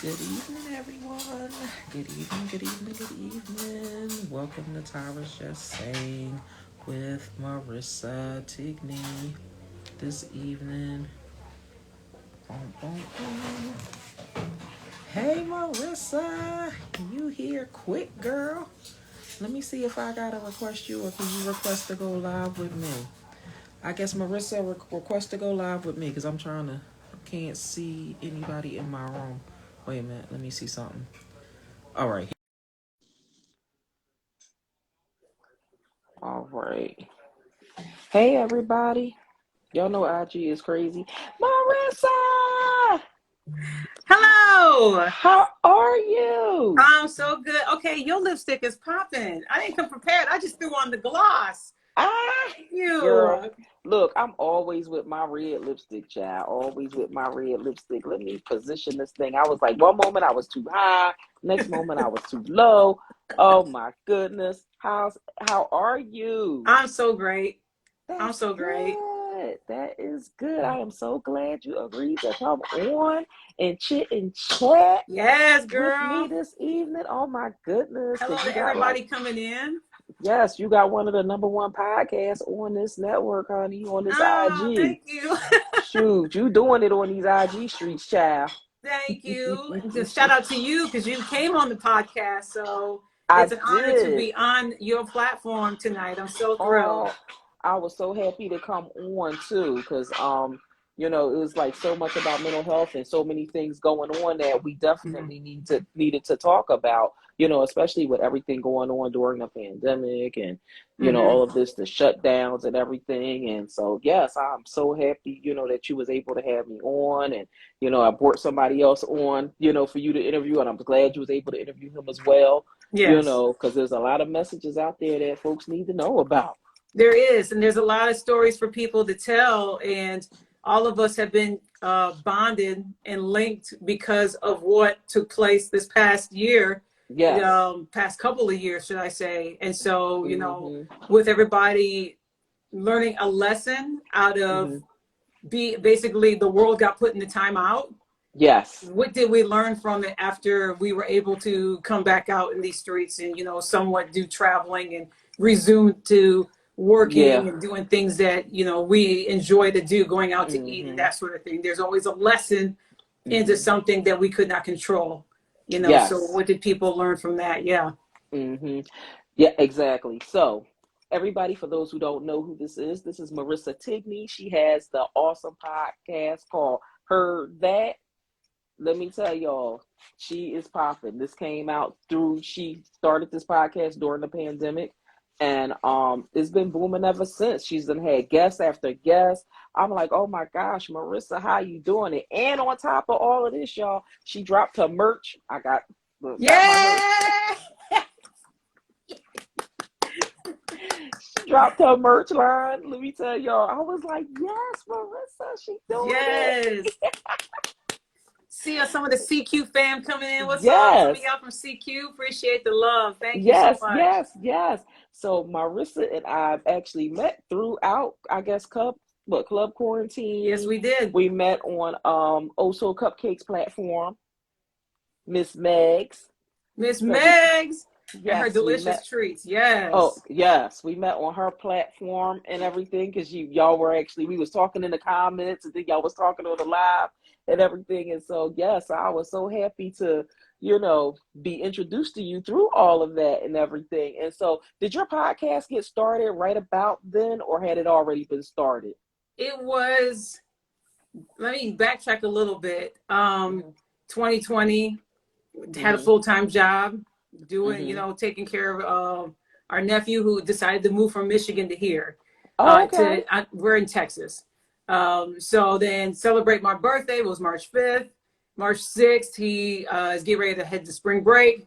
Good evening, everyone. Good evening, good evening, good evening. Welcome to Tyra's Just Saying with Marissa Tigney this evening. Boom, boom, boom. Hey, Marissa, you here quick, girl? Let me see if I gotta request you or can you request to go live with me? I guess Marissa request to go live with me because can't see anybody in my room. Wait a minute, let me see something. All right. All right. Hey, everybody. Y'all know IG is crazy. Marissa! Hello. How are you? I'm so good. Okay, your lipstick is popping. I didn't come prepared. I just threw on the gloss. Ah, Thank girl. you. Look, I'm always with my red lipstick, child. Always with my red lipstick. Let me position this thing. I was like, one moment I was too high, next moment I was too low. Oh my goodness. How are you? I'm so great. I'm That's so great. good. That is good. I am so glad you agreed to come on and chit and chat Yes, with me girl. this evening. Oh my goodness. Hello Because you to got like, everybody coming in. yes, you got one of the number one podcasts on this network, honey, on this Oh, IG. thank you. Shoot, you doing it on these IG streets, child. Thank you. And just shout out to you because you came on the podcast. So I it's an honor to did. be on your platform tonight. I'm so thrilled. Oh, I was so happy to come on too, because it was like so much about mental health and so many things going on that we Mhm. definitely needed to talk about, especially with everything going on during the pandemic and all Mhm. of this, the shutdowns and everything. And so yes, I'm so happy, that you was able to have me on, and I brought somebody else on, for you to interview, and I'm glad you was able to interview him as well, Yes. because there's a lot of messages out there that folks need to know about. There is, and there's a lot of stories for people to tell, and all of us have been bonded and linked because of what took place this past year, Yes. past couple of years, should I say? And so, Mhm. with everybody learning a lesson out of Mhm. be basically the world got put in the timeout. Yes. What did we learn from it after we were able to come back out in these streets and somewhat do traveling and resume to Yeah. working and doing things that we enjoy to do, going out to eat and Mhm. that sort of thing? There's always a lesson into Mhm. something that we could not control. So Yes. what did people learn from that? Yeah. Mhm. Yeah, exactly. So, everybody, for those who don't know who this is Marissa Tigney. She has the awesome podcast called Her That. Let me tell y'all, she is popping. This came out through she started this podcast during the pandemic, and it's been booming ever since. She's done had guest after guest. I'm like, oh my gosh, Marissa, how you doing it? And on top of all of this, y'all, she dropped her merch. I got my merch. Yeah. She dropped her merch line. Let me tell y'all, I was like, yes, Marissa, she doing it. Yes. See us, some of the CQ fam coming in. What's up? Some of Yes. y'all from CQ. Appreciate the love. Thank you so Yes, much. yes, yes. So Marissa and I've actually met throughout, I guess, Club Yes, Quarantine. we did. We met on Oso Cupcakes platform, Miss Meg's. Miss So we Megs and her yes, we delicious met. treats. Oh, Yes. yes, we met on her platform and everything, because y'all were actually, we was talking in the comments, and then y'all was talking on the live and everything. And so yes, I was so happy to, be introduced to you through all of that and everything. And so did your podcast get started right about then, or had it already been started? It was, let me backtrack a little bit. Mhm. 2020, had a Mhm. full-time job doing, Mhm. taking care of our nephew who decided to move from Michigan to here. Oh, okay. We're in Texas. So then celebrate my birthday was March 5th. March 6th, he is getting ready to head to spring break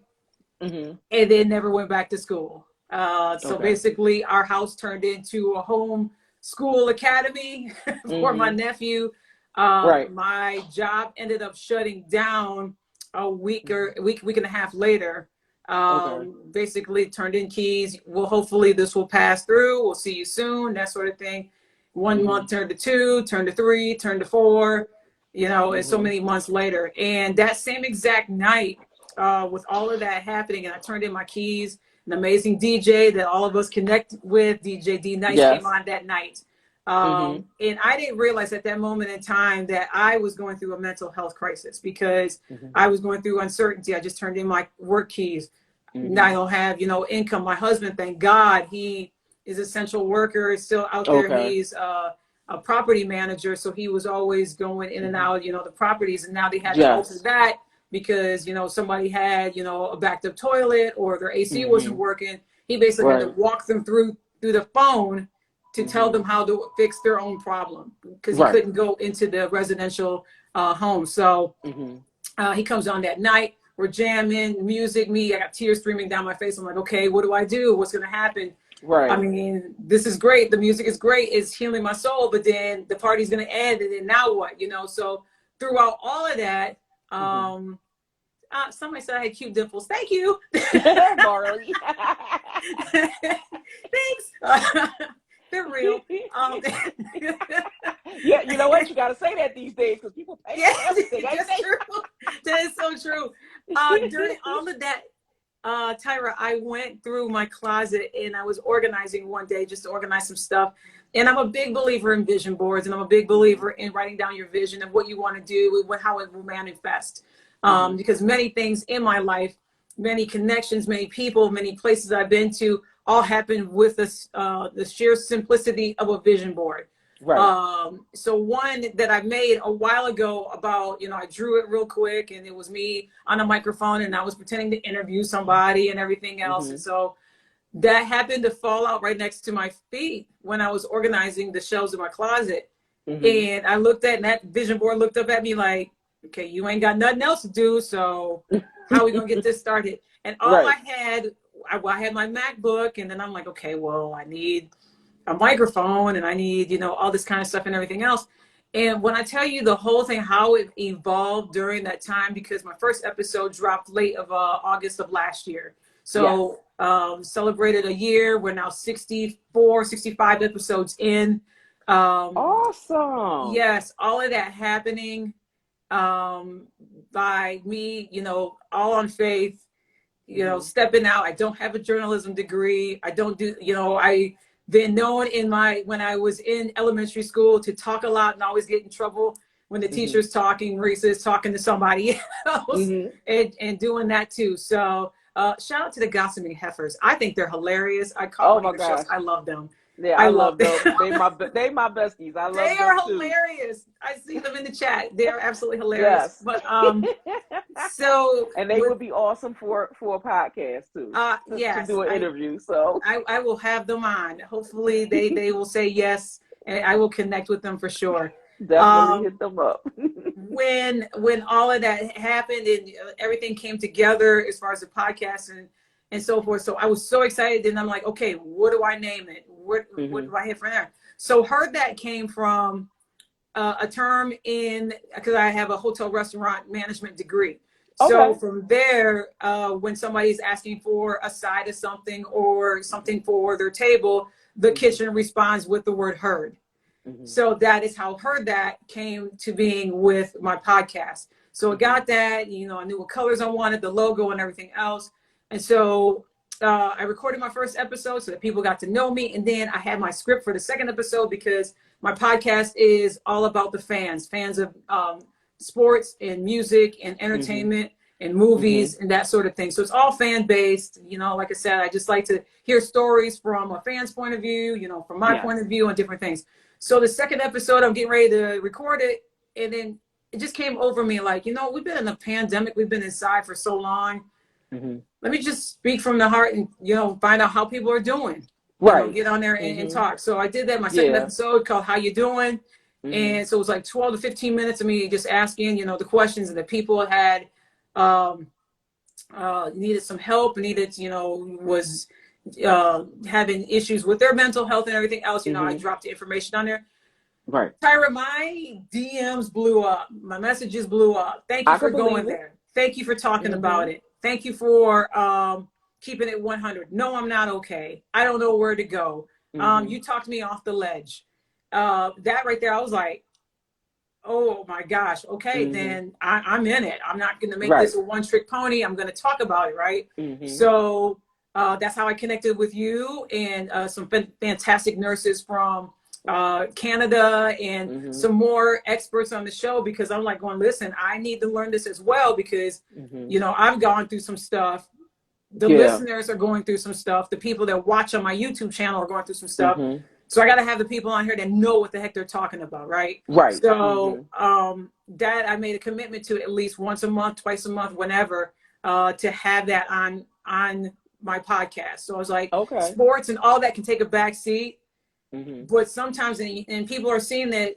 Mhm. and then never went back to school. So Okay. basically, our house turned into a home school academy for my Mhm. nephew. Right. My job ended up shutting down a week or Mhm. week and a half later. Okay. Basically, turned in keys. Well, hopefully, this will pass through. We'll see you soon. That sort of thing. 1 month Mhm. turned to two, turned to three, turned to four. you know, and so many months later. And that same exact night, with all of that happening, and I turned in my keys, an amazing DJ that all of us connect with, DJ D Nice, came on that night. And I didn't realize at that moment in time that I was going through a mental health crisis, because I was going through uncertainty. I just turned in my work keys. Now I don't have, you know, income. My husband, thank God, he is essential worker, is still out there. He's a property manager, so he was always going in and out, you know, the properties. And now they had to alter that because, you know, somebody had, you know, a backed up toilet or their AC wasn't working. He basically had to walk them through the phone to tell them how to fix their own problem, because he couldn't go into the residential home. So he comes on that night. We're jamming, music, I got tears streaming down my face. I'm like, okay, what do I do? What's going to happen? I mean, this is great. The music is great. It's healing my soul. But then the party's going to end. And then now what? You know, so throughout all of that, somebody said I had cute dimples. Thank you. Marley. Thanks. They're real. Yeah, you know what? You got to say that these days because people pay for everything. That's true. That is so true. During all of that, Tyra, I went through my closet and I was organizing one day just to organize some stuff. And I'm a big believer in vision boards, and I'm a big believer in writing down your vision of what you want to do, how it will manifest. Because many things in my life, many connections, many people, many places I've been to, all happened with the sheer simplicity of a vision board. So one that I made a while ago about, you know, I drew it real quick, and it was me on a microphone, and I was pretending to interview somebody and everything else. And so that happened to fall out right next to my feet when I was organizing the shelves in my closet. And I looked at, and that vision board looked up at me like, okay, you ain't got nothing else to do, so how are we gonna get this started? And all I had my MacBook, and then I'm like, okay, well, I need a microphone, and I need, you know, all this kind of stuff and everything else. And when I tell you the whole thing, how it evolved during that time, because my first episode dropped late of August of last year. So celebrated a year. We're now 64, 65 episodes in. Awesome. Yes, all of that happening by me, you know, all on faith, you know, stepping out. I don't have a journalism degree. I don't do, you know, I been known when I was in elementary school to talk a lot and always get in trouble when the teacher's talking. Marissa is talking to somebody else and doing that too. So shout out to the Gossiping Heifers. I think they're hilarious. I call them the shows. I love them. Yeah, I love them. They my besties. I love them. They are hilarious. I see them in the chat. They are absolutely hilarious. But so, and they would be awesome for a podcast too. Yes, to do an interview. So I will have them on. Hopefully they will say yes, and I will connect with them for sure. Definitely hit them up. when all of that happened and everything came together as far as the podcast and so forth. So I was so excited, and I'm like, okay, what do I name it? What do I hit from there? So Heard That came from a term because I have a hotel restaurant management degree. So from there, when somebody's asking for a side of something or something for their table, the kitchen responds with the word heard. So that is how Heard That came to being with my podcast. So I got that, you know, I knew what colors I wanted, the logo and everything else. And so I recorded my first episode so that people got to know me. And then I had my script for the second episode because my podcast is all about the fans of sports and music and entertainment and movies and that sort of thing. So it's all fan based. You know, like I said, I just like to hear stories from a fan's point of view, you know, from my point of view on different things. So the second episode, I'm getting ready to record it. And then it just came over me like, you know, we've been in a pandemic. We've been inside for so long. Let me just speak from the heart and, you know, find out how people are doing. You know, get on there and talk. So I did that. My second episode called How You Doing? And so it was like 12 to 15 minutes of me just asking, you know, the questions, and the people had needed some help, needed, you know, was having issues with their mental health and everything else. You know, I dropped the information on there. Tyra, my DMs blew up. My messages blew up. Thank you for going there. Thank you for talking about it. Thank you for keeping it 100. No, I'm not okay. I don't know where to go. You talked me off the ledge. That right there, I was like, oh my gosh, okay, then I'm in it. I'm not going to make Right. this a one-trick pony. I'm going to talk about it, right? So that's how I connected with you and some fantastic nurses from Canada and some more experts on the show, because I'm like going, listen, I need to learn this as well, because, you know, I've gone through some stuff. The listeners are going through some stuff. The people that watch on my YouTube channel are going through some stuff. So I got to have the people on here that know what the heck they're talking about, right? Right. So that I made a commitment to at least once a month, twice a month, whenever, to have that on my podcast. So I was like, sports and all that can take a back seat. But sometimes, and people are seeing that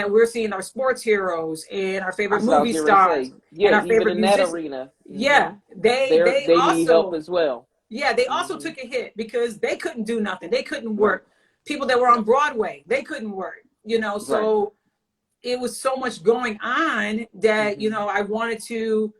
we're seeing our sports heroes and our favorite movie stars and our favorite musicians. Arena. Yeah, they also need help as well. Yeah, they also took a hit because they couldn't do nothing. They couldn't work. People that were on Broadway, they couldn't work. You know, so it was so much going on that you know I wanted to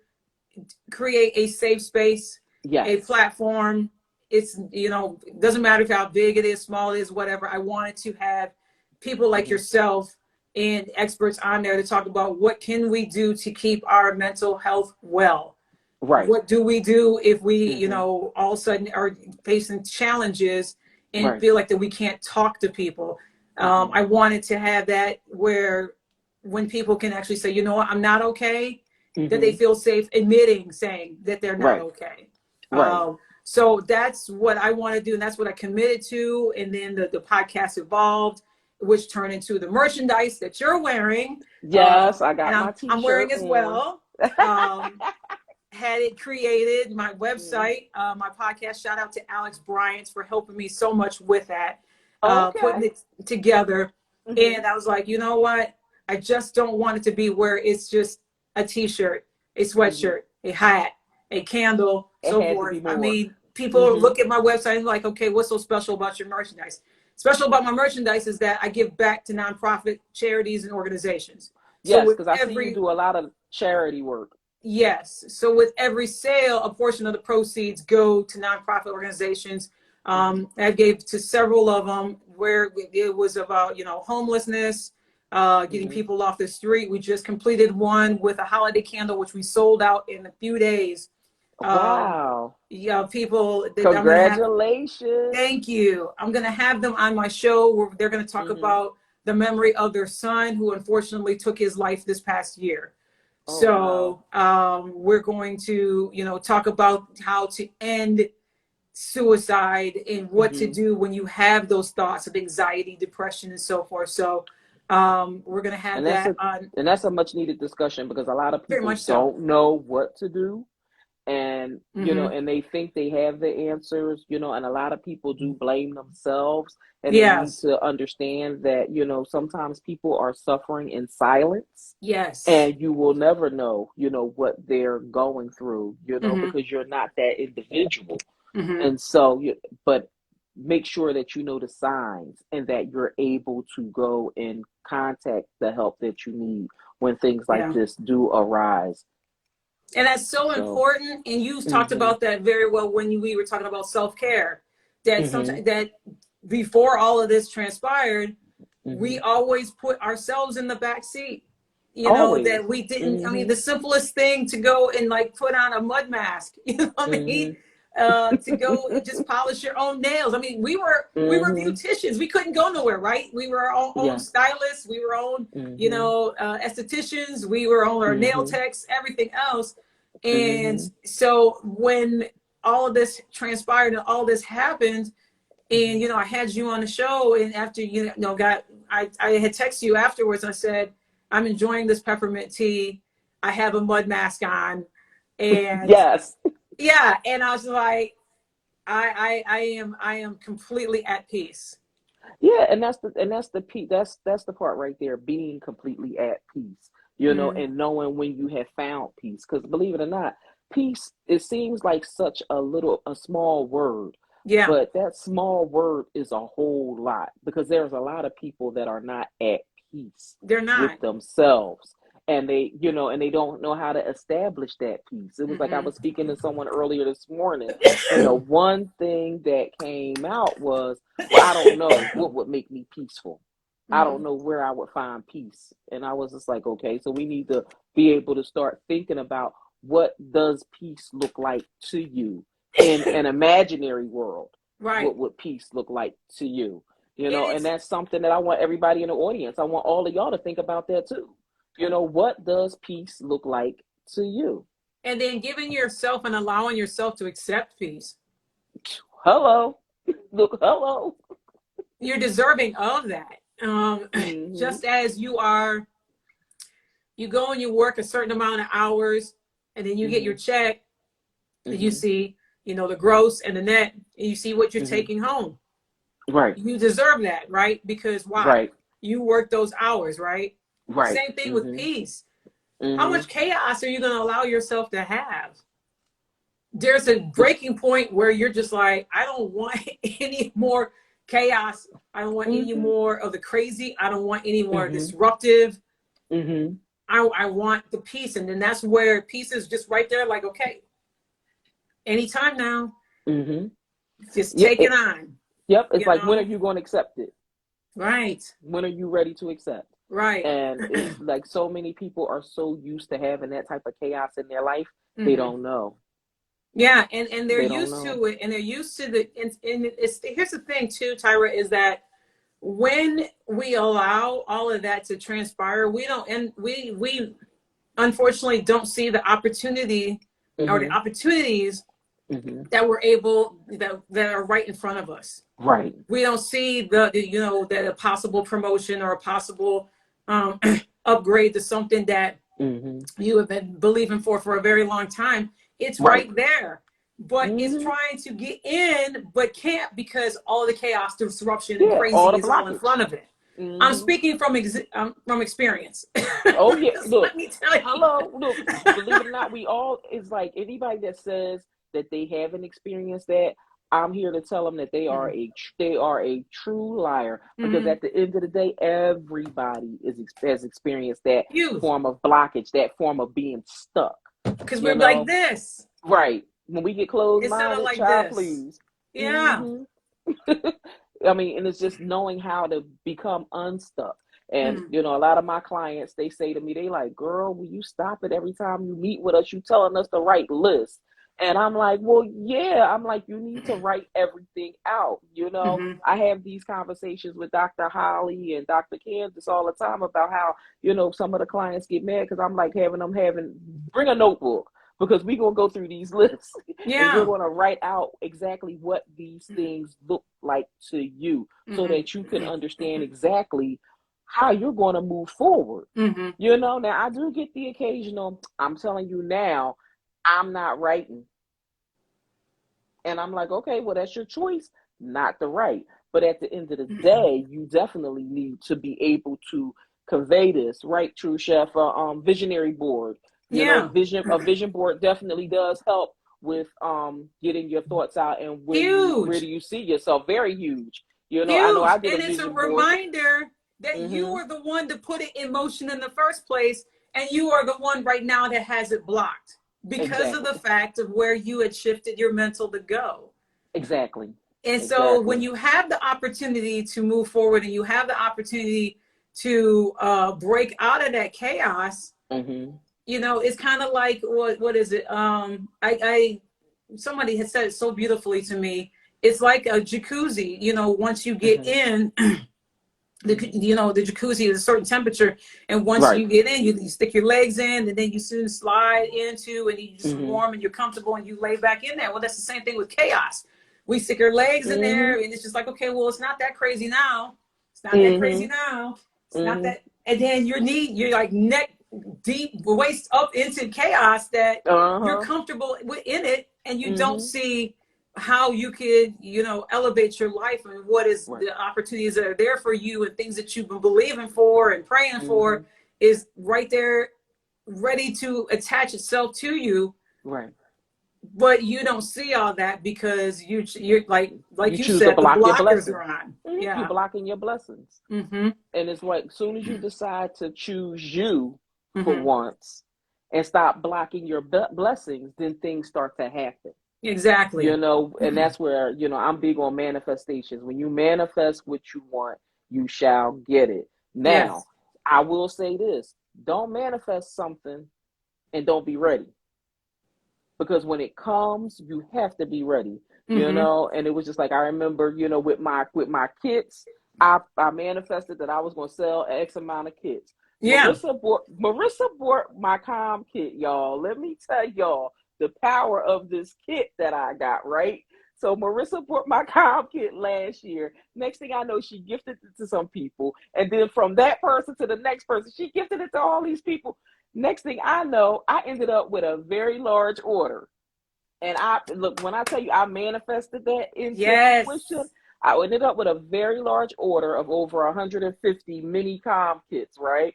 create a safe space, a platform. It's, you know, it doesn't matter how big it is, small it is, whatever. I wanted to have people like yourself and experts on there to talk about what can we do to keep our mental health well. Right. What do we do if we, you know, all of a sudden are facing challenges and feel like that we can't talk to people? I wanted to have that where when people can actually say, you know what, I'm not okay, that they feel safe saying that they're not okay. So that's what I want to do, and that's what I committed to. And then the podcast evolved, which turned into the merchandise that you're wearing. Yes, I got my t-shirt. I'm wearing as well. Had it created, my website, my podcast. Shout out to Alex Bryant for helping me so much with that, putting it together. And I was like, you know what? I just don't want it to be where it's just a t-shirt, a sweatshirt, a hat, a candle, so forth. I mean, people look at my website and like, okay, what's so special about your merchandise? Special about my merchandise is that I give back to nonprofit charities and organizations. Yes, because I see you do a lot of charity work. Yes. So with every sale, a portion of the proceeds go to nonprofit organizations. I gave to several of them where it was about, you know, homelessness, getting people off the street. We just completed one with a holiday candle, which we sold out in a few days. Wow. Yeah, people. Congratulations. Thank you. I'm going to have them on my show where they're going to talk about the memory of their son who unfortunately took his life this past year. We're going to, you know, talk about how to end suicide and what to do when you have those thoughts of anxiety, depression, and so forth. So we're going to have that on. And that's a much needed discussion because a lot of people don't know what to do. And, you know, and they think they have the answers, you know, and a lot of people do blame themselves. And they need to understand that, you know, sometimes people are suffering in silence. Yes. And you will never know, you know, what they're going through, you know, because you're not that individual. And so, but make sure that you know the signs and that you're able to go and contact the help that you need when things like this do arise. And that's so important. And you talked about that very well when we were talking about self-care. That sometimes that before all of this transpired, we always put ourselves in the back seat. You know, that we didn't. I mean, the simplest thing to go and like put on a mud mask. You know what I mean? To go and just polish your own nails. I mean, we were beauticians. We couldn't go nowhere, right? We were our own stylists. We were own, you know, estheticians. We were on our nail techs, everything else. And so when all of this transpired and all this happened, and, you know, I had you on the show, and after, you know, I had texted you afterwards. I said, I'm enjoying this peppermint tea. I have a mud mask on. And yeah. And I was like, I am completely at peace. Yeah. And that's the part right there, being completely at peace, you know, and knowing when you have found peace. Because believe it or not, peace, it seems like such a small word. Yeah. But that small word is a whole lot, because there's a lot of people that are not at peace. They're not with themselves. And they, you know, and they don't know how to establish that peace. It was like I was speaking to someone earlier this morning, and the one thing that came out was, well, I don't know what would make me peaceful. I don't know where I would find peace. And I was just like, okay, so we need to be able to start thinking about, what does peace look like to you in an imaginary world? Right. What would peace look like to you? And And that's something that I want everybody in the audience, I want all of y'all to think about that too. What does peace look like to you? and then giving yourself and allowing yourself to accept peace. Hello. Look, hello. You're deserving of that. Just as you go and you work a certain amount of hours, and then you get your check, and you see, the gross and the net, and you see what you're taking home. Right. You deserve that, right? Because why? Right. You work those hours, right? Right. Same thing with peace. How much chaos are you going to allow yourself to have? There's a breaking point where you're just like, I don't want any more chaos. I don't want any more of the crazy. I don't want any more disruptive. I want the peace. And then that's where peace is just right there. Like, okay, anytime now, just take it on. Yep. It's like, when are you going to accept it? Right. When are you ready to accept? Right. And it's like, so many people are so used to having that type of chaos in their life, they don't know. Yeah, and they're used to it, and they're used to and here's the thing too, Tyra, is that when we allow all of that to transpire, we unfortunately don't see the opportunity or the opportunities that that are right in front of us. Right. We don't see that a possible promotion or a possible upgrade to something that you have been believing for a very long time. It's right there, but it's trying to get in, but can't, because all the chaos, disruption, and crazy is all in front of it. I'm speaking from experience. Oh yeah, look. Let me tell you. Hello, look. Believe it or not, it's like anybody that says that they haven't experienced that, I'm here to tell them that they are a true liar, because at the end of the day, everybody has experienced that form of blockage, that form of being stuck. Because we're like this. Right. When we get closed Instead minded, of like child, this. please. Yeah. I mean, and it's just knowing how to become unstuck. And, a lot of my clients, they say to me, they like, girl, will you stop it? Every time you meet with us, you telling us to write lists. And I'm like, well, yeah. I'm like, you need to write everything out. I have these conversations with Dr. Holly and Dr. Candace all the time about how, some of the clients get mad because I'm like bring a notebook, because we're going to go through these lists. Yeah. And you're going to write out exactly what these things look like to you, so that you can understand exactly how you're going to move forward. Now I do get the occasional, I'm telling you now, I'm not writing. And I'm like, okay, well, that's your choice not to write. But at the end of the day, you definitely need to be able to convey this, right? True Chef, visionary board. A vision board definitely does help with getting your thoughts out, and where do you see yourself? Very huge. Huge. I know I did and a it's vision a board. Reminder that you were the one to put it in motion in the first place, and you are the one right now that has it blocked. Because of the fact of where you had shifted your mental to go. Exactly. And so when you have the opportunity to move forward, and you have the opportunity to break out of that chaos, it's kind of like, what is it? Somebody has said it so beautifully to me. It's like a jacuzzi, once you get in, the jacuzzi is a certain temperature, and once you get in, you stick your legs in, and then you soon slide into, and you just warm and you're comfortable, and you lay back in there. Well, that's the same thing with chaos. We stick our legs in there, and it's just like, okay, well, it's not that crazy now. It's not that crazy now. It's not that, and then you're like neck deep, waist up into chaos that you're comfortable in it, and you don't see how you could, elevate your life, and what is the opportunities that are there for you, and things that you've been believing for and praying for is right there, ready to attach itself to you. Right. But you don't see all that, because you're like you choose said, to block the your blockers blessings. are on. You're blocking your blessings. And it's like, as soon as you decide to choose you for once and stop blocking your blessings, then things start to happen. Exactly. And that's where, I'm big on manifestations. When you manifest what you want, you shall get it. Yes. Now, I will say this: don't manifest something and don't be ready, because when it comes, you have to be ready. You know, and it was just like, I remember, you know, with my kits, I manifested that I was going to sell X amount of kits. Yeah. Marissa bought my com kit, y'all. Let me tell y'all the power of this kit that I got, right? So Marissa bought my com kit last year. Next thing I know, she gifted it to some people. And then from that person to the next person, she gifted it to all these people. Next thing I know, I ended up with a very large order. And when I tell you I manifested that into fruition, I ended up with a very large order of over 150 mini com kits, right?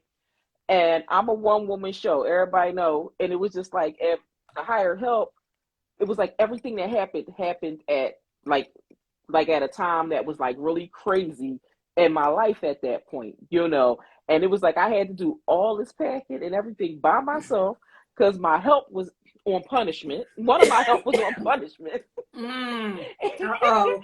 And I'm a one-woman show, everybody know. And it was just like, if I hired help, it was like everything that happened at like at a time that was like really crazy in my life at that point, you know. And it was like I had to do all this packing and everything by myself because my help was on punishment. One of my help was on punishment. Uh-oh.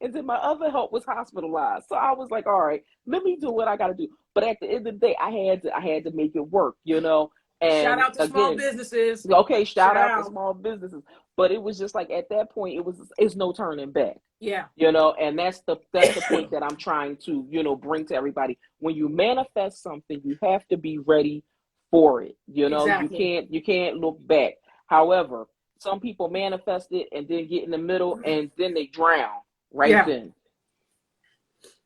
And then my other help was hospitalized. So I was like, all right, let me do what I got to do. But at the end of the day, I had to make it work, you know. And shout out to small businesses. Okay, shout out to small businesses. But it was just like at that point, it's no turning back. Yeah. You know, and that's the point that I'm trying to, you know, bring to everybody. When you manifest something, you have to be ready for it. You know, exactly. you can't look back. However, some people manifest it and then get in the middle and then they drown then.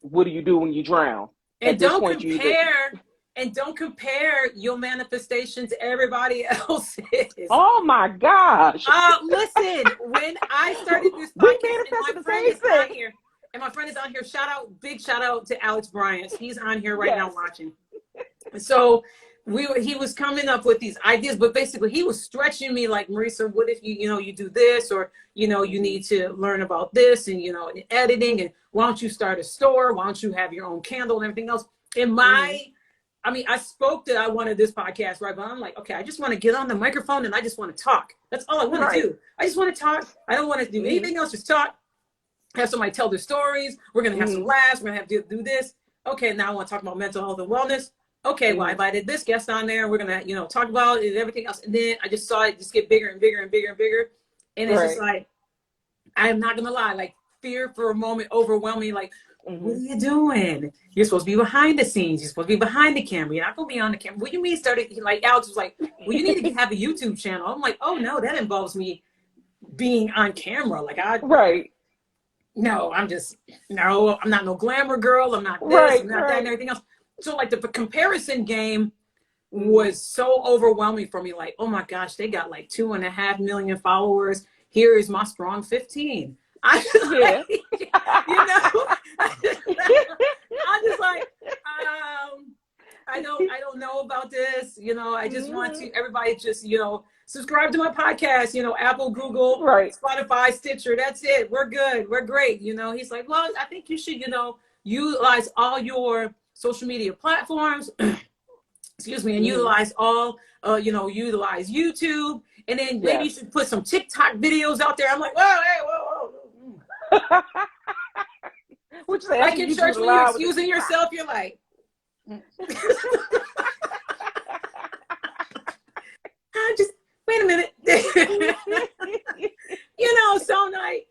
What do you do when you drown? And don't compare your manifestation to everybody else's. Oh my gosh. Listen, when I started this podcast and my friend is on here, big shout out to Alex Bryant. He's on here right now watching. So he was coming up with these ideas, but basically he was stretching me like, Marissa, what if you do this, or, you know, you need to learn about this and, you know, editing, and why don't you start a store? Why don't you have your own candle and everything else? I spoke that I wanted this podcast, right? But I'm like, okay, I just want to get on the microphone and I just want to talk. That's all I want to do. I just want to talk. I don't want to do anything else. Just talk. Have somebody tell their stories. We're going to have some laughs. We're going to have to do this. Okay, now I want to talk about mental health and wellness. Okay, well, I invited this guest on there. We're going to, you know, talk about it and everything else. And then I just saw it just get bigger and bigger and bigger and bigger. And it's just like, I am not going to lie, like fear for a moment overwhelmed me. Like, what are you doing? You're supposed to be behind the scenes. You're supposed to be behind the camera. You're not going to be on the camera. What do you mean like Alex was like, well, you need to have a YouTube channel. I'm like, oh no, that involves me being on camera. Like no, I'm not no glamour girl. I'm not this, I'm not that, and everything else. So like the comparison game was so overwhelming for me. Like, oh my gosh, they got like 2.5 million followers. Here is my strong 15. I'm just like, you know, I'm just like, I don't know about this. You know, I just want to, everybody just, you know, subscribe to my podcast, you know, Apple, Google, Spotify, Stitcher. That's it. We're good. We're great. You know, he's like, well, I think you should, you know, utilize all your social media platforms, excuse me, and utilize all, utilize YouTube. And then maybe you should put some TikTok videos out there. I'm like, whoa. Which like in church when you're excusing yourself, you're like, just wait a minute. You know, so like,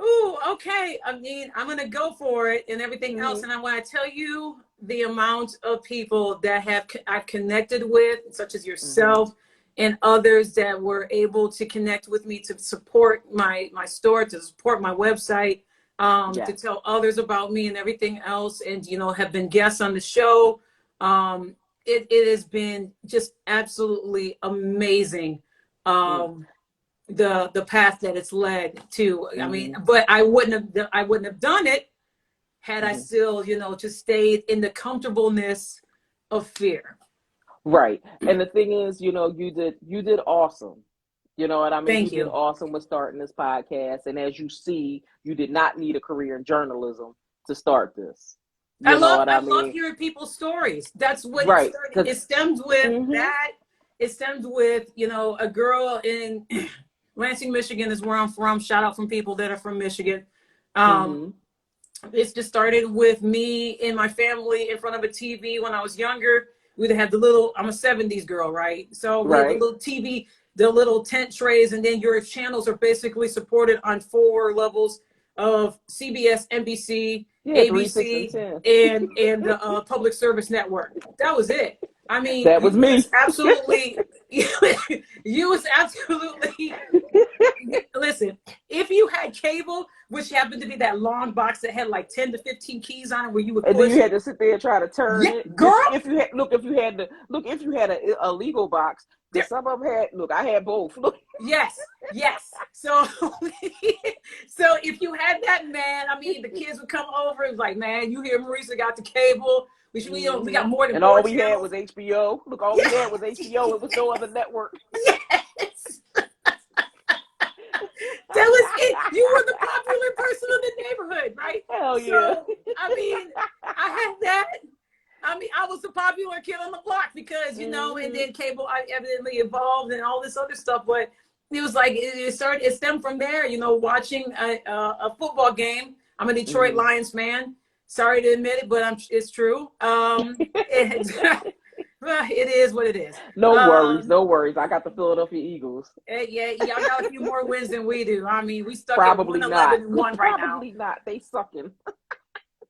ooh, okay. I mean, I'm gonna go for it and everything else. And I want to tell you the amount of people that I've connected with, such as yourself and others that were able to connect with me to support my store, to support my website, to tell others about me and everything else, and, you know, have been guests on the show. It has been just absolutely amazing. The path that it's led to. I mean, but I wouldn't have done it had I still, you know, just stayed in the comfortableness of fear. Right. And the thing is, you know, you did awesome. You know what I mean? Thank you. Did awesome with starting this podcast. And as you see, you did not need a career in journalism to start this. I love hearing people's stories. That's what it started. It stems with that. It stems with, you know, a girl in Lansing, Michigan is where I'm from. Shout out from people that are from Michigan. It's just started with me and my family in front of a TV when I was younger. We'd have the little, I'm a 70s girl, right? So we had the Right. little TV, the little tent trays, and then your channels are basically supported on 4 levels of CBS, NBC, Yeah, 3, 6, and ABC, 10. and the public service network. That was it. I mean, That was me. you was absolutely, listen, if you had cable, which happened to be that long box that had like 10 to 15 keys on it where you would And then push, you had to sit there and try to turn yeah, it. girl, If you had a legal box, because some of them had. Look, I had both. Look. yes, yes. So, so if you had that, man, I mean, the kids would come over and was like, man, you hear Marissa got the cable. We got more than And 4 all we had channels. was HBO. Look, all we Yes. had was HBO. It was no other network. Yes. That was it. You were the popular person in the neighborhood, right? Hell yeah. So, I mean, I had that. I mean, I was the popular kid on the block because, you know, and then cable I evidently evolved and all this other stuff. But it was like, it stemmed from there, you know, watching a football game. I'm a Detroit Lions fan. Sorry to admit it, but it's true. It is what it is. No worries. I got the Philadelphia Eagles. Yeah, y'all got a few more wins than we do. I mean, we stuck Probably at not. 111-1 right now. Probably not. They sucking.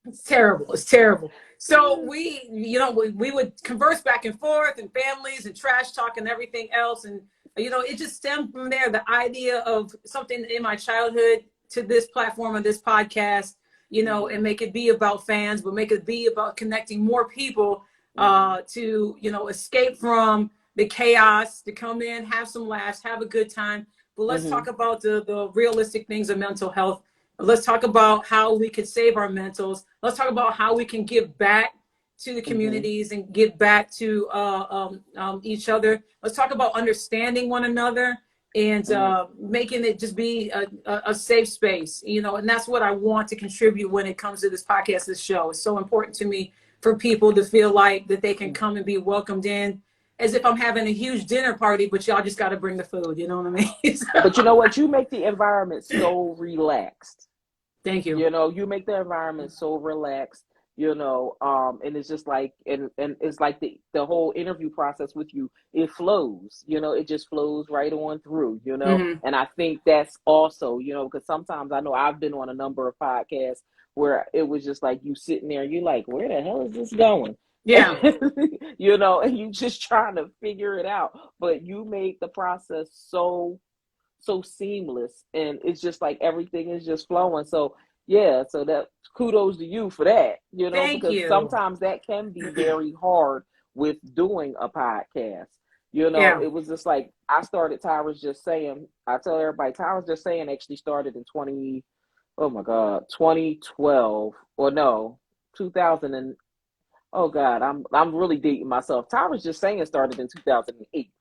It's terrible. It's terrible. So we, you know, we would converse back and forth and families and trash talk and everything else. And, you know, it just stemmed from there. The idea of something in my childhood to this platform and this podcast, you know, and make it be about fans, but make it be about connecting more people to, you know, escape from the chaos, to come in, have some laughs, have a good time. But let's talk about the realistic things of mental health. Let's talk about how we can save our mentals. Let's talk about how we can give back to the communities and give back to each other. Let's talk about understanding one another and making it just be a safe space, you know, and that's what I want to contribute when it comes to this podcast, this show. It's so important to me for people to feel like that they can come and be welcomed in as if I'm having a huge dinner party, but y'all just got to bring the food. You know what I mean? But you know what? You make the environment so relaxed. Thank you. You know, you make the environment so relaxed, you know, and it's just like, and it's like the whole interview process with you, it flows, you know, it just flows right on through, you know, and I think that's also, you know, because sometimes I know I've been on a number of podcasts where it was just like you sitting there and you're like, where the hell is this going? Yeah. You know, and you just trying to figure it out, but you make the process so seamless, and it's just like everything is just flowing. So yeah, so that kudos to you for that, you know. Thank because you. sometimes that can be very hard with doing a podcast, you know. Yeah. It was just like I started Tyra's Just Saying. I tell everybody Tyra's Just Saying actually started in 2012, or no, 2000 and oh god, I'm really dating myself. Tyra's Just Saying started in 2008.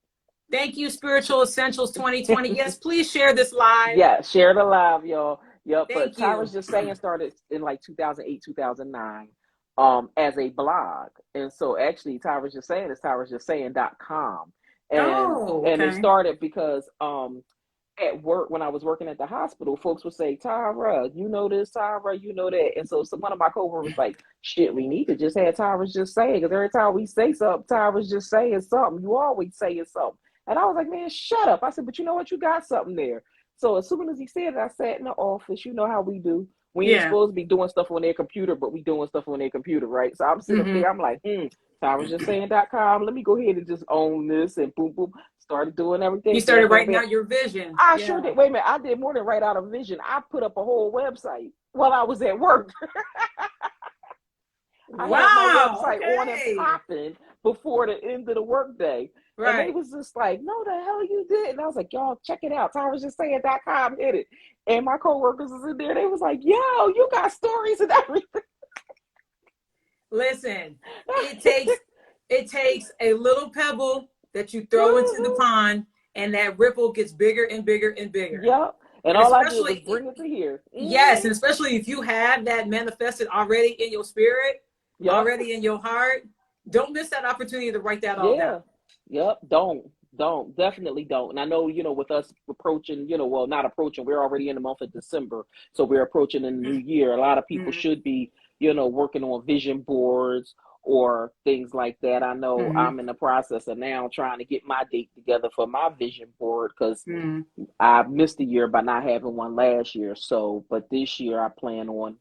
Thank you, Spiritual Essentials 2020. Yes, please share this live. Yeah, share the live, y'all. Yep. Thank But Tyra's Just Saying started in like 2008, 2009, as a blog. And so actually Tyra's Just Saying is tyrasjustsaying.com. And it started because at work, when I was working at the hospital, folks would say, Tyra, you know this, Tyra, you know that. And so one of my coworkers was like, shit, we need to just have Tyra's Just Saying, because every time we say something, Tyra's just saying something. You always saying something. And I was like, man, shut up. I said, but you know what? You got something there. So as soon as he said it, I sat in the office. You know how we do. We ain't supposed to be doing stuff on their computer, but we doing stuff on their computer, right? So I'm sitting up there. I'm like, tyrasjustsaying.com. Let me go ahead and just own this, and boom, boom. Started doing everything. You started writing out your vision. I sure did. Wait a minute. I did more than write out a vision. I put up a whole website while I was at work. I had my website on and popping before the end of the workday. Right. And they was just like, no, the hell you did. And I was like, y'all, check it out. tyrasjustsaying.com, hit it. And my coworkers was in there. They was like, yo, you got stories and everything. Listen, it takes a little pebble that you throw into the pond, and that ripple gets bigger and bigger and bigger. Yep. And all I did was bring it to here. Yes, and especially if you have that manifested already in your spirit, already in your heart, don't miss that opportunity to write that all down. Yep. Don't. Definitely don't. And I know, with us approaching, well, not approaching, we're already in the month of December. So we're approaching in the new year. A lot of people Mm-hmm. should be, working on vision boards or things like that. I know Mm-hmm. I'm in the process of now trying to get my date together for my vision board because Mm-hmm. I missed a year by not having one last year. So, but this year I plan on,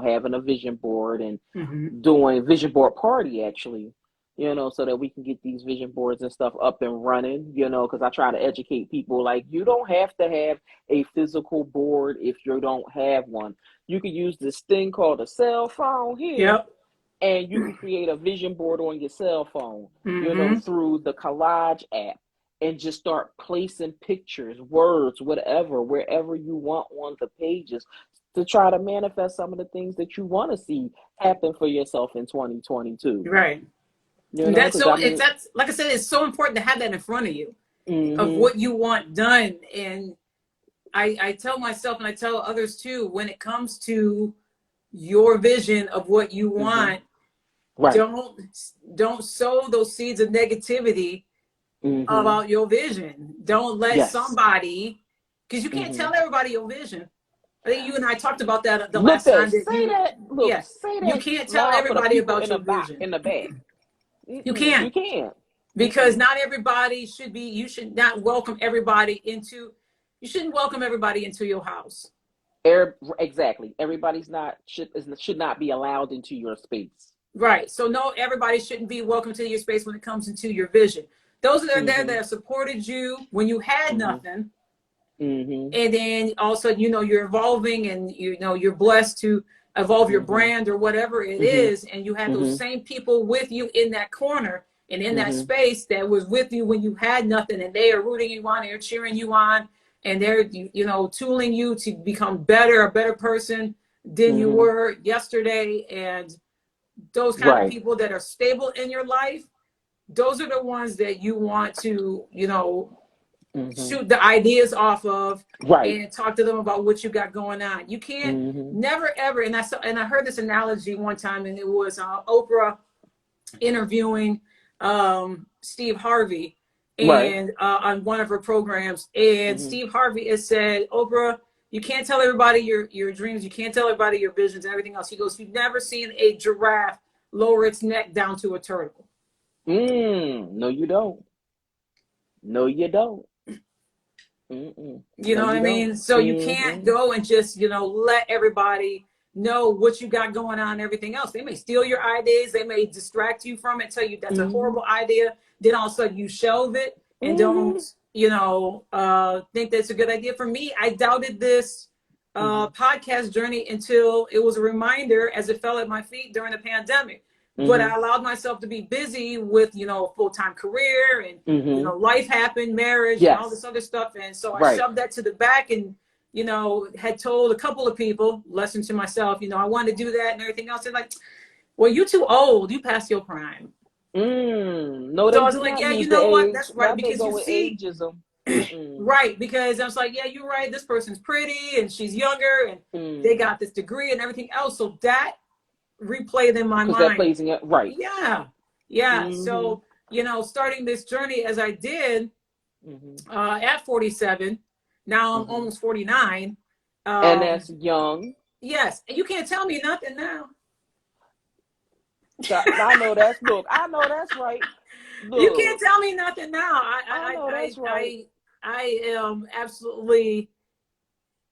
having a vision board and Mm-hmm. doing vision board party actually, so that we can get these vision boards and stuff up and running, because I try to educate people like you don't have to have a physical board if you don't have one. You can use this thing called a cell phone here Yep. and you can create a vision board on your cell phone, Mm-hmm. through the Collage app and just start placing pictures, words, whatever, wherever you want on the pages to try to manifest some of the things that you want to see happen for yourself in 2022. Right. Because I mean, That's like I said, it's so important to have that in front of you of mm-hmm, what you want done. And I tell myself and I tell others too, when it comes to your vision of what you mm-hmm, want, right, don't sow those seeds of negativity mm-hmm, about your vision. Don't let yes, somebody, because you can't mm-hmm. tell everybody your vision. I think you and I talked about that the Look last time that yeah, say you that can't tell loud for the everybody people about your vision. in the back. You Mm-mm, you can't, can't. because Mm-mm. not everybody should be, you should not welcome everybody into, you shouldn't welcome everybody into your house. Exactly. Everybody's not should not be allowed into your space. Right. So no, everybody shouldn't be welcome to your space when it comes into your vision. Those that are there that Mm-hmm. have supported you when you had Mm-hmm. nothing, Mm-hmm. and then also you're evolving and you're blessed to evolve your Mm-hmm. brand or whatever it Mm-hmm. is, and you have those Mm-hmm. same people with you in that corner and in that Mm-hmm. space that was with you when you had nothing, and they are rooting you on, they're cheering you on, and they're tooling you to become a better person than you Mm-hmm. were yesterday. And those kind of Right. people that are stable in your life, those are the ones that you want to Mm-hmm. shoot the ideas off of Right. and talk to them about what you got going on. You can't Mm-hmm. never ever. And I heard this analogy one time, and it was Oprah interviewing Steve Harvey Right. and on one of her programs. And Mm-hmm. Steve Harvey has said, Oprah, you can't tell everybody your dreams. You can't tell everybody your visions and everything else. He goes, you've never seen a giraffe lower its neck down to a turtle. No, you don't. No, you don't. Mm-mm. You No, know what you I don't. mean? So you can't Mm-hmm. go and just, let everybody know what you got going on and everything else. They may steal your ideas. They may distract you from it, tell you that's a Mm-hmm. horrible idea. Then all of a sudden you shelve it and don't, Mm-hmm. think that's a good idea. For me, I doubted this Mm-hmm. podcast journey until it was a reminder as it fell at my feet during the pandemic. But Mm-hmm. I allowed myself to be busy with, a full-time career, and, Mm-hmm. life happened, marriage and all this Yes. other stuff. And so I Right. shoved that to the back and, had told a couple of people, lesson to myself, I wanted to do that and everything else. They're like, well, you too old. You passed your prime. No, So I they was do like, not yeah, you use the know what? age. That's right. Now they Because go you with see, ageism. Mm-mm. right. Because I was like, yeah, you're right. This person's pretty and she's younger and they got this degree and everything else. So that replayed in my Because they're mind. placing it right. Yeah. Yeah. Mm-hmm. So, starting this journey as I did Mm-hmm. at 47, now I'm Mm-hmm. almost 49. And that's young. Yes. And you can't tell me nothing now. I know that's look. I know that's right. You can't Look, tell me nothing now. I know that's right. I am absolutely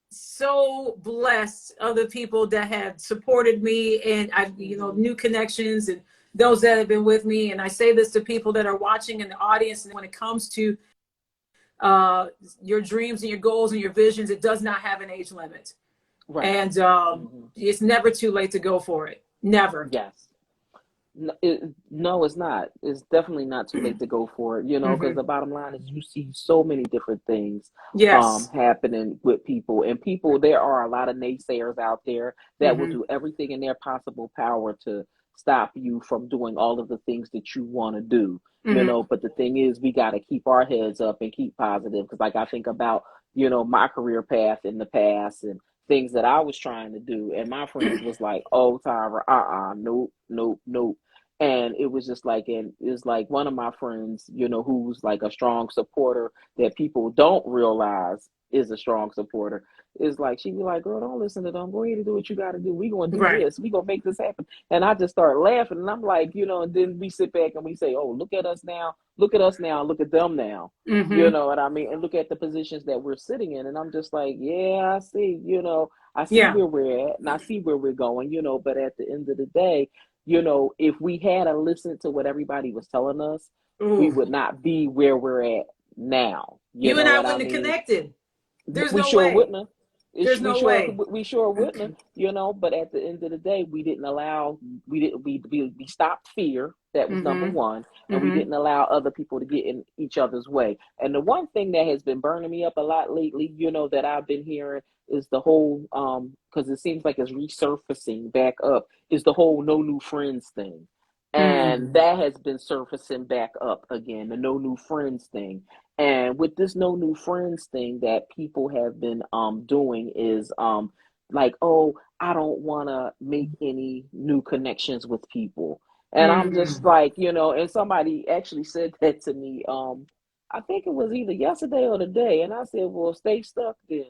so blessed of the people that have supported me, and I've, new connections and those that have been with me. And I say this to people that are watching in the audience, and when it comes to your dreams and your goals and your visions, it does not have an age limit. Right. And Mm-hmm. it's never too late to go for it. Never. Yes. No, it's not. It's definitely not too late to go for it, because the bottom line is you see so many different things Yes. happening with people. And people, there are a lot of naysayers out there that will do everything in their possible power to stop you from doing all of the things that you want to do, But the thing is, we got to keep our heads up and keep positive. Because like I think about, my career path in the past and things that I was trying to do. And my friends was like, oh, Tyra, nope, nope, nope. And it was just like, and it's like one of my friends, you know, who's like a strong supporter that people don't realize is a strong supporter, is like, she'd be like, girl, don't listen to them. Go ahead and do what you got to do. We going to do Right. this. We going to make this happen. And I just start laughing. And I'm like, you know, and then we sit back and we say, oh, look at us now. Look at us now. Look at them now. You know what I mean? And look at the positions that we're sitting in. And I'm just like, yeah, I see, you know, I see Yeah. where we're at and I see where we're going, you know, but at the end of the day, you know, if we had to listen to what everybody was telling us, we Ooh. would not be where we're at now. You You and know I what I wouldn't have mean? connected. There's We no sure way. wouldn't have. There's no way. We sure wouldn't have, you know. But at the end of the day, we didn't allow. We stopped fear. That was number one, and we didn't allow other people to get in each other's way. And the one thing that has been burning me up a lot lately, you know, that I've been hearing is the whole because it seems like it's resurfacing back up, is the whole no new friends thing. And that has been surfacing back up again, the no new friends thing. And with this no new friends thing that people have been doing is like, oh, I don't want to make any new connections with people. And I'm just like, you know, and somebody actually said that to me. I think it was either yesterday or today, and I said, well, stay stuck then.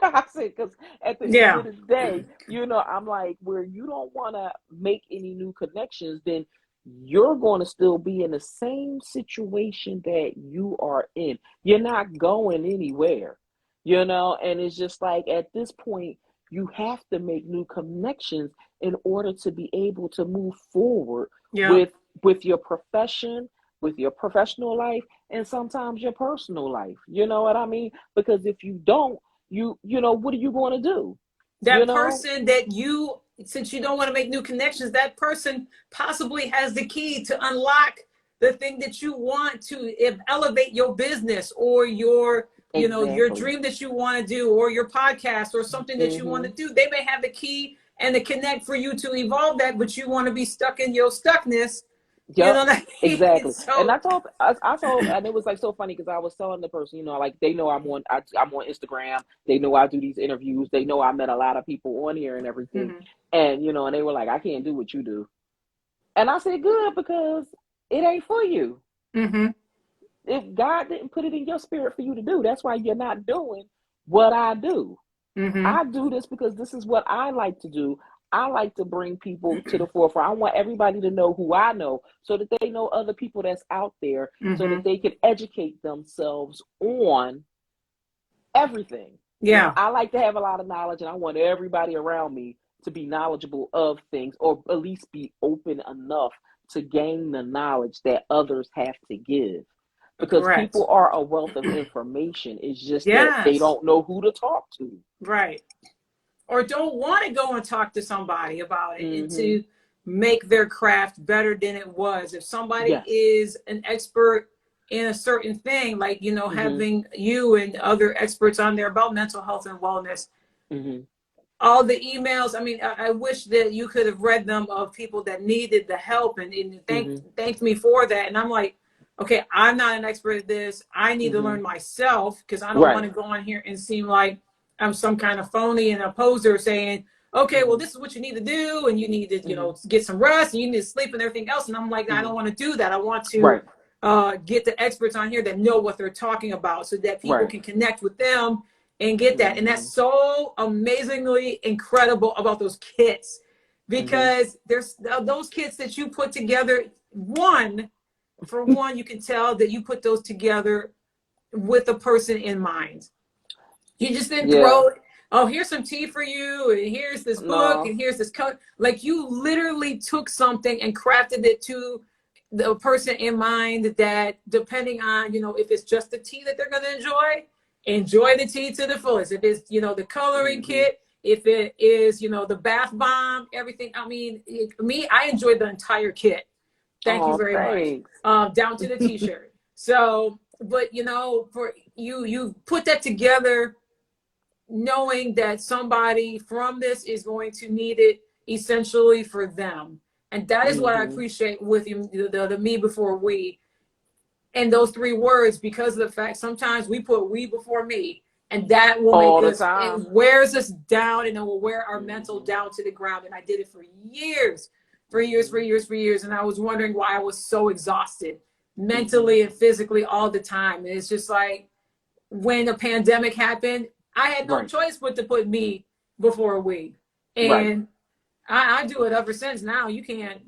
I said, because at the end Yeah. of the day, you know, I'm like, where you don't want to make any new connections, then you're going to still be in the same situation that you are in. You're not going anywhere, you know, and it's just like at this point, you have to make new connections in order to be able to move forward Yeah. with your profession, with your professional life, and sometimes your personal life. You know what I mean? Because if you don't, you know, what are you going to do? You That know? person that you, since you don't want to make new connections, that person possibly has the key to unlock the thing that you want to elevate your business or your, you know, your Exactly. dream that you want to do, or your podcast or something that you want to do. They may have the key and the connect for you to evolve that, but you want to be stuck in your stuckness. You Yep, know what I mean? exactly. And So I told, and it was like so funny because I was telling the person, you know, like they know I'm on Instagram. They know I do these interviews. They know I met a lot of people on here and everything. And, you know, and they were like, I can't do what you do. And I said, good, because it ain't for you. If God didn't put it in your spirit for you to do, that's why you're not doing what I do. I do this because this is what I like to do. I like to bring people to the forefront. I want everybody to know who I know so that they know other people that's out there so that they can educate themselves on everything. You know, yeah. I like to have a lot of knowledge and I want everybody around me to be knowledgeable of things, or at least be open enough to gain the knowledge that others have to give. Because Correct. people are a wealth of information. It's just that they Yes. don't know who to talk to. Right. Or don't want to go and talk to somebody about it and Mm-hmm. to make their craft better than it was. If somebody Yes. is an expert in a certain thing, like, you know, Mm-hmm. having you and other experts on there about mental health and wellness, Mm-hmm. all the emails, I mean, I wish that you could have read them, of people that needed the help and Mm-hmm. thanked me for that. And I'm like, okay, I'm not an expert at this. I need to Mm-hmm. learn myself, because I don't want Right. to go on here and seem like I'm some kind of phony and a poser saying, okay, well, Mm-hmm. this is what you need to do. And you need to, you Mm-hmm. know, get some rest and you need to sleep and everything else. And I'm like, I Mm-hmm. don't want to do that. I want to Right. get the experts on here that know what they're talking about so that people Right. can connect with them and get that. And Mm-hmm. that's so amazingly incredible about those kits, Mm-hmm. because there's those kits that you put together. One, for one, you can tell that you put those together with a person in mind. You just didn't Yeah. throw, oh, here's some tea for you, and here's this book, No. and here's this color. Like, you literally took something and crafted it to the person in mind, that depending on, you know, if it's just the tea that they're going to enjoy the tea to the fullest. If it's, you know, the coloring Mm-hmm. kit, if it is, you know, the bath bomb, everything. I mean, I enjoyed the entire kit. Thank you Oh, very much. thanks. Down to the t-shirt. So, but you know, for you put that together knowing that somebody from this is going to need it essentially for them. And that is what I Mm-hmm. appreciate with you, the me before we, and those three words, because of the fact sometimes we put we before me, and that will make All the us, it time. wears us down, and it will wear our mental Mm-hmm. down to the ground. And I did it for years, for years. And I was wondering why I was so exhausted mentally and physically all the time. And it's just like when the pandemic happened, I had no choice but to put me before we. And I do it ever since. Now you can't.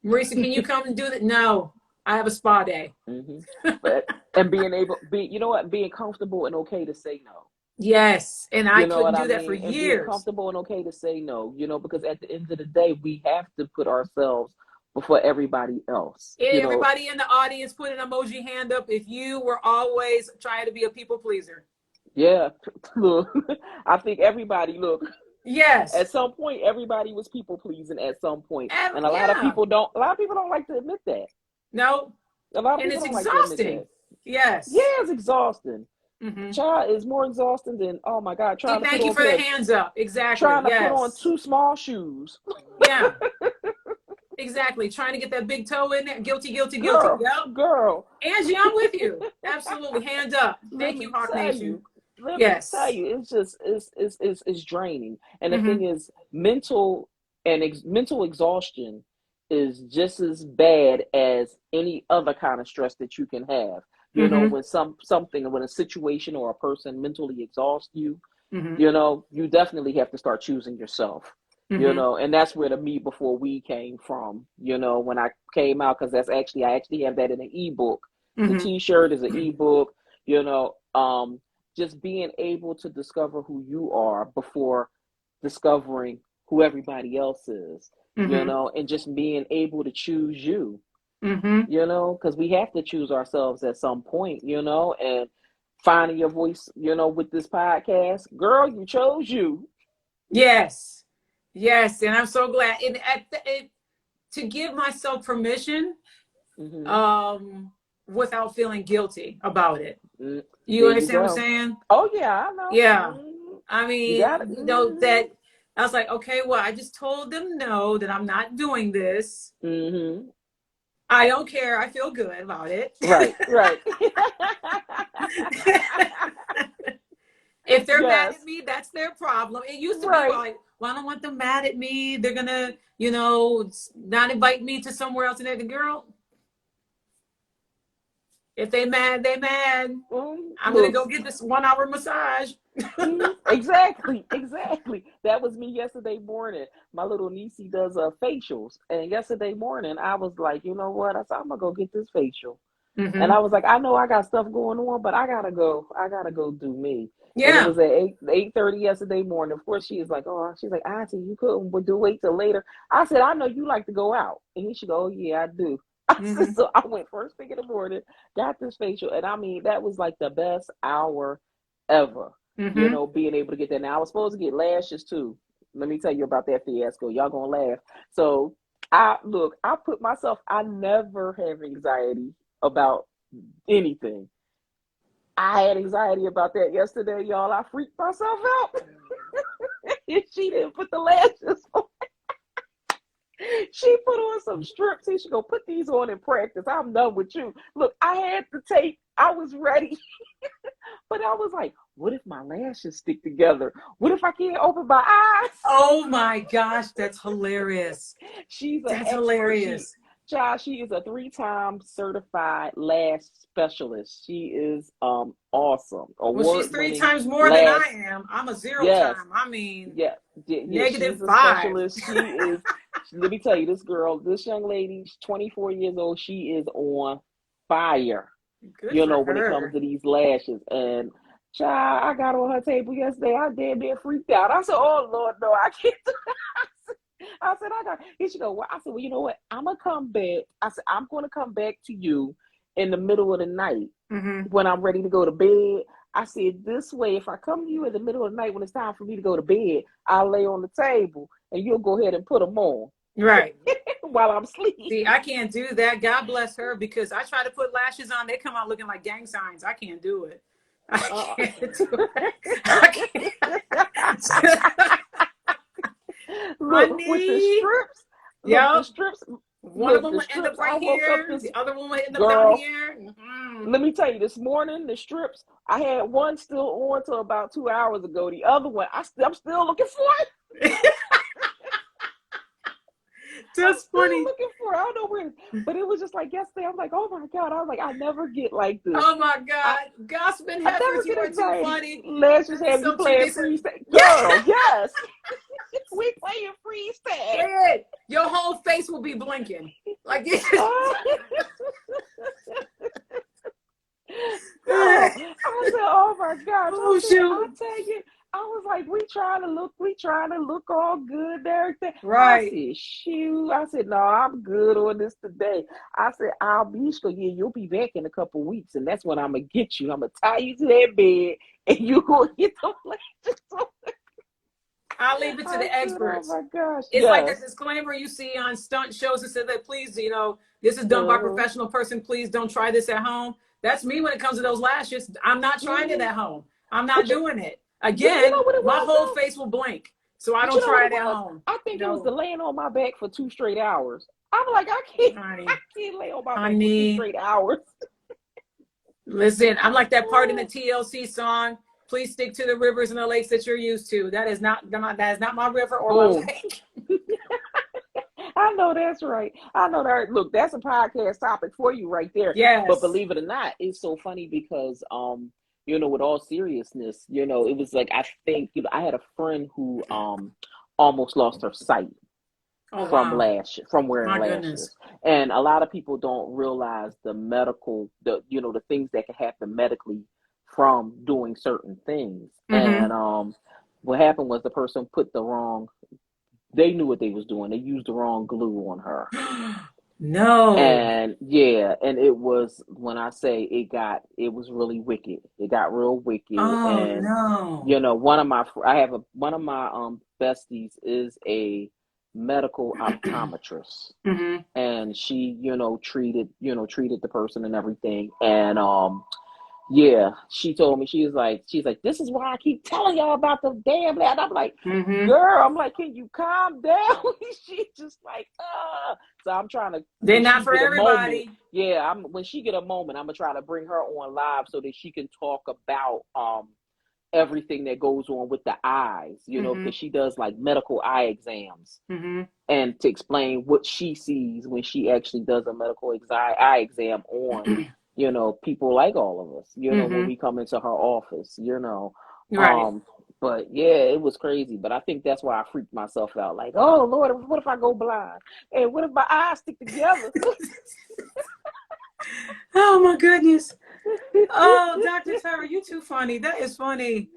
Marissa, can you come and do that? No, I have a spa day. But being comfortable and okay to say no. Yes, and I couldn't do that mean? for and years. Being comfortable and okay to say no, because at the end of the day, we have to put ourselves before everybody else. Everybody in the audience, put an emoji hand up if you were always trying to be a people pleaser. Yeah, look, I think everybody, yes, at some point, everybody was people pleasing at some point, and a lot of people don't like to admit that. No, a lot of and people it's don't exhausting. Like to admit that. Yes, yeah, it's exhausting. Child is more exhausting than, oh my God, thank you for the hands up. Exactly. Trying to put on 2 small shoes. Yeah. Exactly. Trying to get that big toe in there. Guilty. Girl, yep. Girl. Angie, I'm with you. Absolutely. Hands up. Thank you, Hawk Nation. Let me tell you, it's just, it's draining. And the thing is, mental exhaustion is just as bad as any other kind of stress that you can have. When a situation or a person mentally exhausts you, you definitely have to start choosing yourself. And that's where the me before we came from, when I came out, because I actually have that in an ebook. The t-shirt is an ebook, just being able to discover who you are before discovering who everybody else is, and just being able to choose you, because we have to choose ourselves at some point, and finding your voice, with this podcast. Girl, you chose you. Yes. And I'm so glad. To give myself permission, without feeling guilty about it. You understand what I'm saying? Oh yeah, I know. Yeah. I mean, that I was like, okay, well, I just told them no, that I'm not doing this. I don't care. I feel good about it. Right. If they're mad at me, that's their problem. It used to be like, well, I don't want them mad at me. They're going to, not invite me to somewhere else. And they're the girl. If they mad, they mad. I'm going to go get this 1-hour massage. Exactly. That was me yesterday morning. My little niecey does facials. And yesterday morning, I was like, you know what? I said, I'm going to go get this facial. And I was like, I know I got stuff going on, but I got to go do me. Yeah. And it was at 8:30 yesterday morning. Of course, she's like, Auntie, you couldn't wait till later. I said, I know you like to go out. And she go, oh, yeah, I do. So I went first thing in the morning, got this facial. And I mean, that was like the best hour ever, being able to get that. Now, I was supposed to get lashes too. Let me tell you about that fiasco. Y'all gonna laugh. So I never have anxiety about anything. I had anxiety about that yesterday, y'all. I freaked myself out. She didn't put the lashes on. She put on some strips. She should go put these on in practice. I'm done with you. Look, I had the tape. I was ready. But I was like, what if my lashes stick together? What if I can't open my eyes? Oh my gosh, that's hilarious. That's hilarious. She is a 3-time certified lash specialist. She is awesome. Well, she's 3 times more than I am. I'm a 0-time. I mean, -5. She is. Let me tell you, this young lady, she's 24 years old. She is on fire. Good when it comes to these lashes. And child, I got on her table yesterday. I damn near freaked out. I said, oh Lord, no, I can't do that. I said, here she go. I said, well, you know what? I'm going to come back. I said, I'm going to come back to you in the middle of the night when I'm ready to go to bed. I said, this way, if I come to you in the middle of the night when it's time for me to go to bed, I'll lay on the table and you'll go ahead and put them on. Right. While I'm sleeping. See, I can't do that. God bless her, because I try to put lashes on. They come out looking like gang signs. I can't do it. I can't do it. Look, with the strips. The strips. One of them will end up right here. The other one will end up down here. Let me tell you, this morning, the strips, I had one still on till about 2 hours ago. The other one, I'm still looking for it. That's funny. Looking for it. I don't know where, but it was just like yesterday. I'm like, oh my God. I was like, I never get like this. Oh my God. Gossiping I never Heifers, you get are too anxiety. funny. Let's just That is have you so true. They playing said, freestyle. yeah, Girl, yes. We playing freestyle. yeah, your whole face will be blinking. Like this. Girl, I said, oh my gosh. Oh, I shoot. tell you, I was like, we trying to look all good and everything. I Right. said, shoot. I said, no, I'm good on this today. I said, I'll be sure, yeah, you'll be back in a couple weeks, and that's when I'm gonna get you. I'm gonna tie you to that bed, and you gonna get the lashes on. I'll leave it to the I said, oh experts. my gosh. It's like Yes. that disclaimer you see on stunt shows that said that please, this is done by a professional person. Please don't try this at home. That's me when it comes to those lashes. I'm not trying it at home. I'm not But doing it. you know Again, what it my was whole though? face will blink. So I But you don't know what try it it at was? home. I think it was the No, laying on my back for 2 straight hours. I'm like, I honey, can't lay on my back for 2 honey, straight hours. listen, I'm like that part in the TLC song. Please stick to the rivers and the lakes that you're used to. That is not my river or my Boom. lake. I know that's right. I know that. Look, that's a podcast topic for you right there. But Yes. believe it or not, it's so funny because, with all seriousness, it was like, I think, I had a friend who almost lost her sight Oh from wow. from wearing My lashes. goodness. And a lot of people don't realize the things that can happen medically from doing certain things. Mm-hmm. And what happened was the person put the wrong, they knew what they was doing. They used the wrong glue on her. No. And yeah, and it was, when I say it was really wicked. It got real wicked. Oh And no. one of my besties is a medical optometrist, Mm-hmm. and she treated the person and everything. And yeah, she told me, she's like, this is why I keep telling y'all about the damn lad. I'm like, Mm-hmm. girl, I'm like, can you calm down? She just like, so I'm trying to, They're when not she for get a moment, everybody. yeah, when she get a moment, I'm gonna try to bring her on live so that she can talk about everything that goes on with the eyes, Mm-hmm. because she does like medical eye exams, Mm-hmm. and to explain what she sees when she actually does a medical eye exam on, people like all of us, when Mm-hmm. we come into her office, Right. but yeah, it was crazy. But I think that's why I freaked myself out. Like, oh Lord, what if I go blind? And what if my eyes stick together? Oh my goodness. Oh, Dr. Tyra, you too funny. That is funny.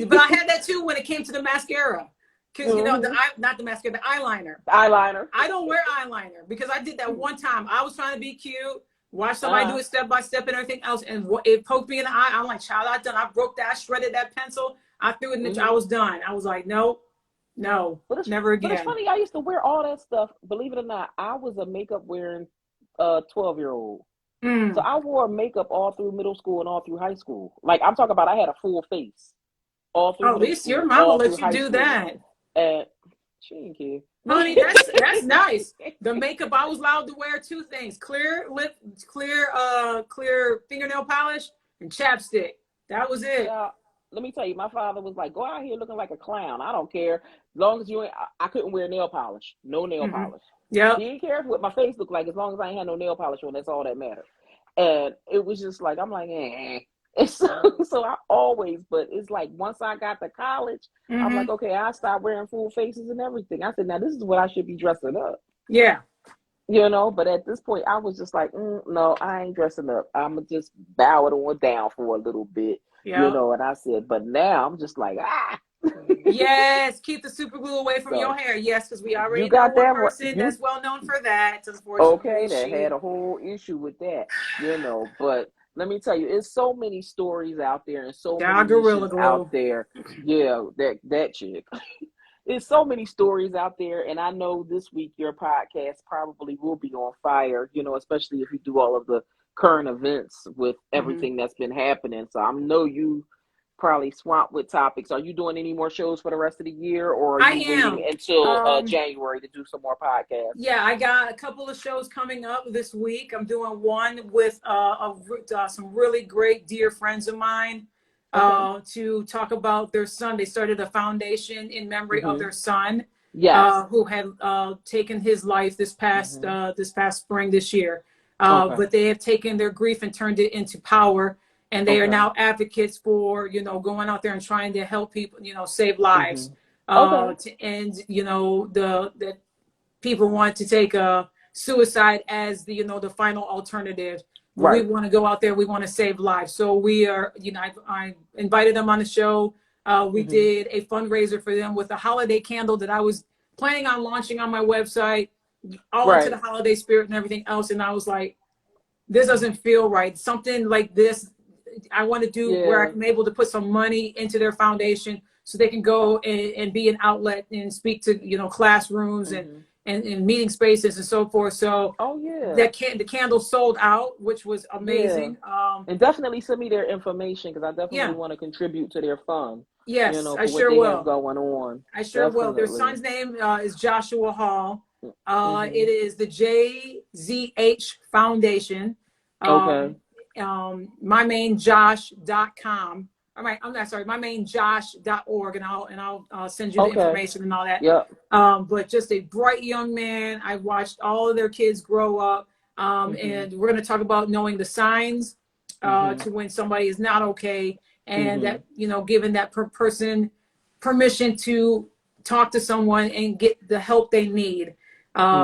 But I had that too when it came to the mascara. Because Mm-hmm. not the mascara, the eyeliner. Eyeliner. I don't wear eyeliner because I did that one time. I was trying to be cute, watch somebody do it step by step and everything else, and it poked me in the eye. I'm like, child, I broke that, I shredded that pencil, I threw it in the, I was done. I was like, nope, no, never But it's again. funny. I used to wear all that stuff. Believe it or not, I was a makeup wearing 12-year-old. So I wore makeup all through middle school and all through high school. Like, I'm talking about, I had a full face all through Oh, at middle least your school, mama all through let you high do school. that. And she didn't care. Honey, that's nice. The makeup, I was allowed to wear two things: clear fingernail polish and chapstick. That was it. Child, let me tell you, my father was like, go out here looking like a clown. I don't care. As long as you ain't, I couldn't wear nail polish. No nail polish. Yep. He didn't care what my face looked like. As long as I ain't had no nail polish on, that's all that mattered. And it was just like, I'm like, eh. And so I always, but it's like, once I got to college, I'm like, okay, I stopped wearing full faces and everything. I said, now this is what I should be dressing up. Yeah. But at this point, I was just like, no, I ain't dressing up. I'm going to just bow it on down for a little bit, and I said, but now I'm just like, Yes, keep the super glue away from your hair. Yes, because we you already know got one that person right. that's well known for that. Okay, Unfortunately, that had a whole issue with that, but let me tell you, it's so many stories out there and so many Gorilla niches out Glue. there. Yeah, that chick. There's so many stories out there, and I know this week your podcast probably will be on fire, especially if you do all of the current events with everything that's been happening. So I know you probably swamped with topics. Are you doing any more shows for the rest of the year, or are I you waiting am. until January to do some more podcasts? Yeah, I got a couple of shows coming up this week. I'm doing one with some really great dear friends of mine to talk about their son. They started a foundation in memory of their son. Yes. who had taken his life this past spring this year. Okay. But they have taken their grief and turned it into power, and they are Okay. now advocates for, going out there and trying to help people, save lives. Okay. And the people want to take suicide as the final alternative. But we Right. want to go out there. We want to save lives. So we are, I invited them on the show. We did a fundraiser for them with a holiday candle that I was planning on launching on my website, all into the Right. holiday spirit and everything else. And I was like, this doesn't feel right. Something like this, I want to do where Yeah. I'm able to put some money into their foundation so they can go and be an outlet and speak to, classrooms and meeting spaces and so forth. So Oh yeah. the candle sold out, which was Yeah. amazing. And definitely send me their information because I definitely Yeah, want to contribute to their fund, yes, I for what sure they have will. going on. I sure will. Their Definitely. son's name is Joshua Hall. It Mm-hmm. is the JZH Foundation. Okay. MyMainJosh.com. All right, I'm not sorry, MyMainJosh.org, and I'll send you the Okay. information and all that. Yep. But just a bright young man. I watched all of their kids grow up. And we're going to talk about knowing the signs to when somebody is not okay, and that, giving that person permission to talk to someone and get the help they need.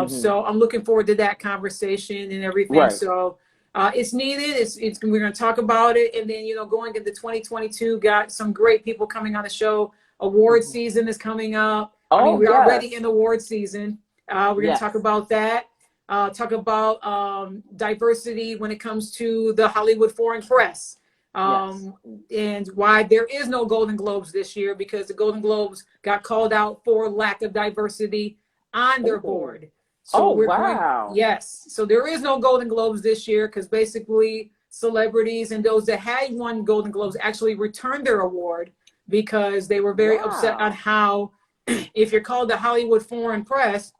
So I'm looking forward to that conversation and everything. Right. So it's needed. We're going to talk about it, and then going into 2022, got some great people coming on the show. Award season is coming up. I mean, Oh we're already yes. in award season. We're going to talk Yes. about that. Talk about diversity when it comes to the Hollywood foreign press, Yes. and why there is no Golden Globes this year, because the Golden Globes got called out for lack of diversity on their Oh. board. So Oh we're going, wow. yes. So there is no Golden Globes this year because basically celebrities and those that had won Golden Globes actually returned their award because they were very upset on Wow. how, if you're called the Hollywood foreign press,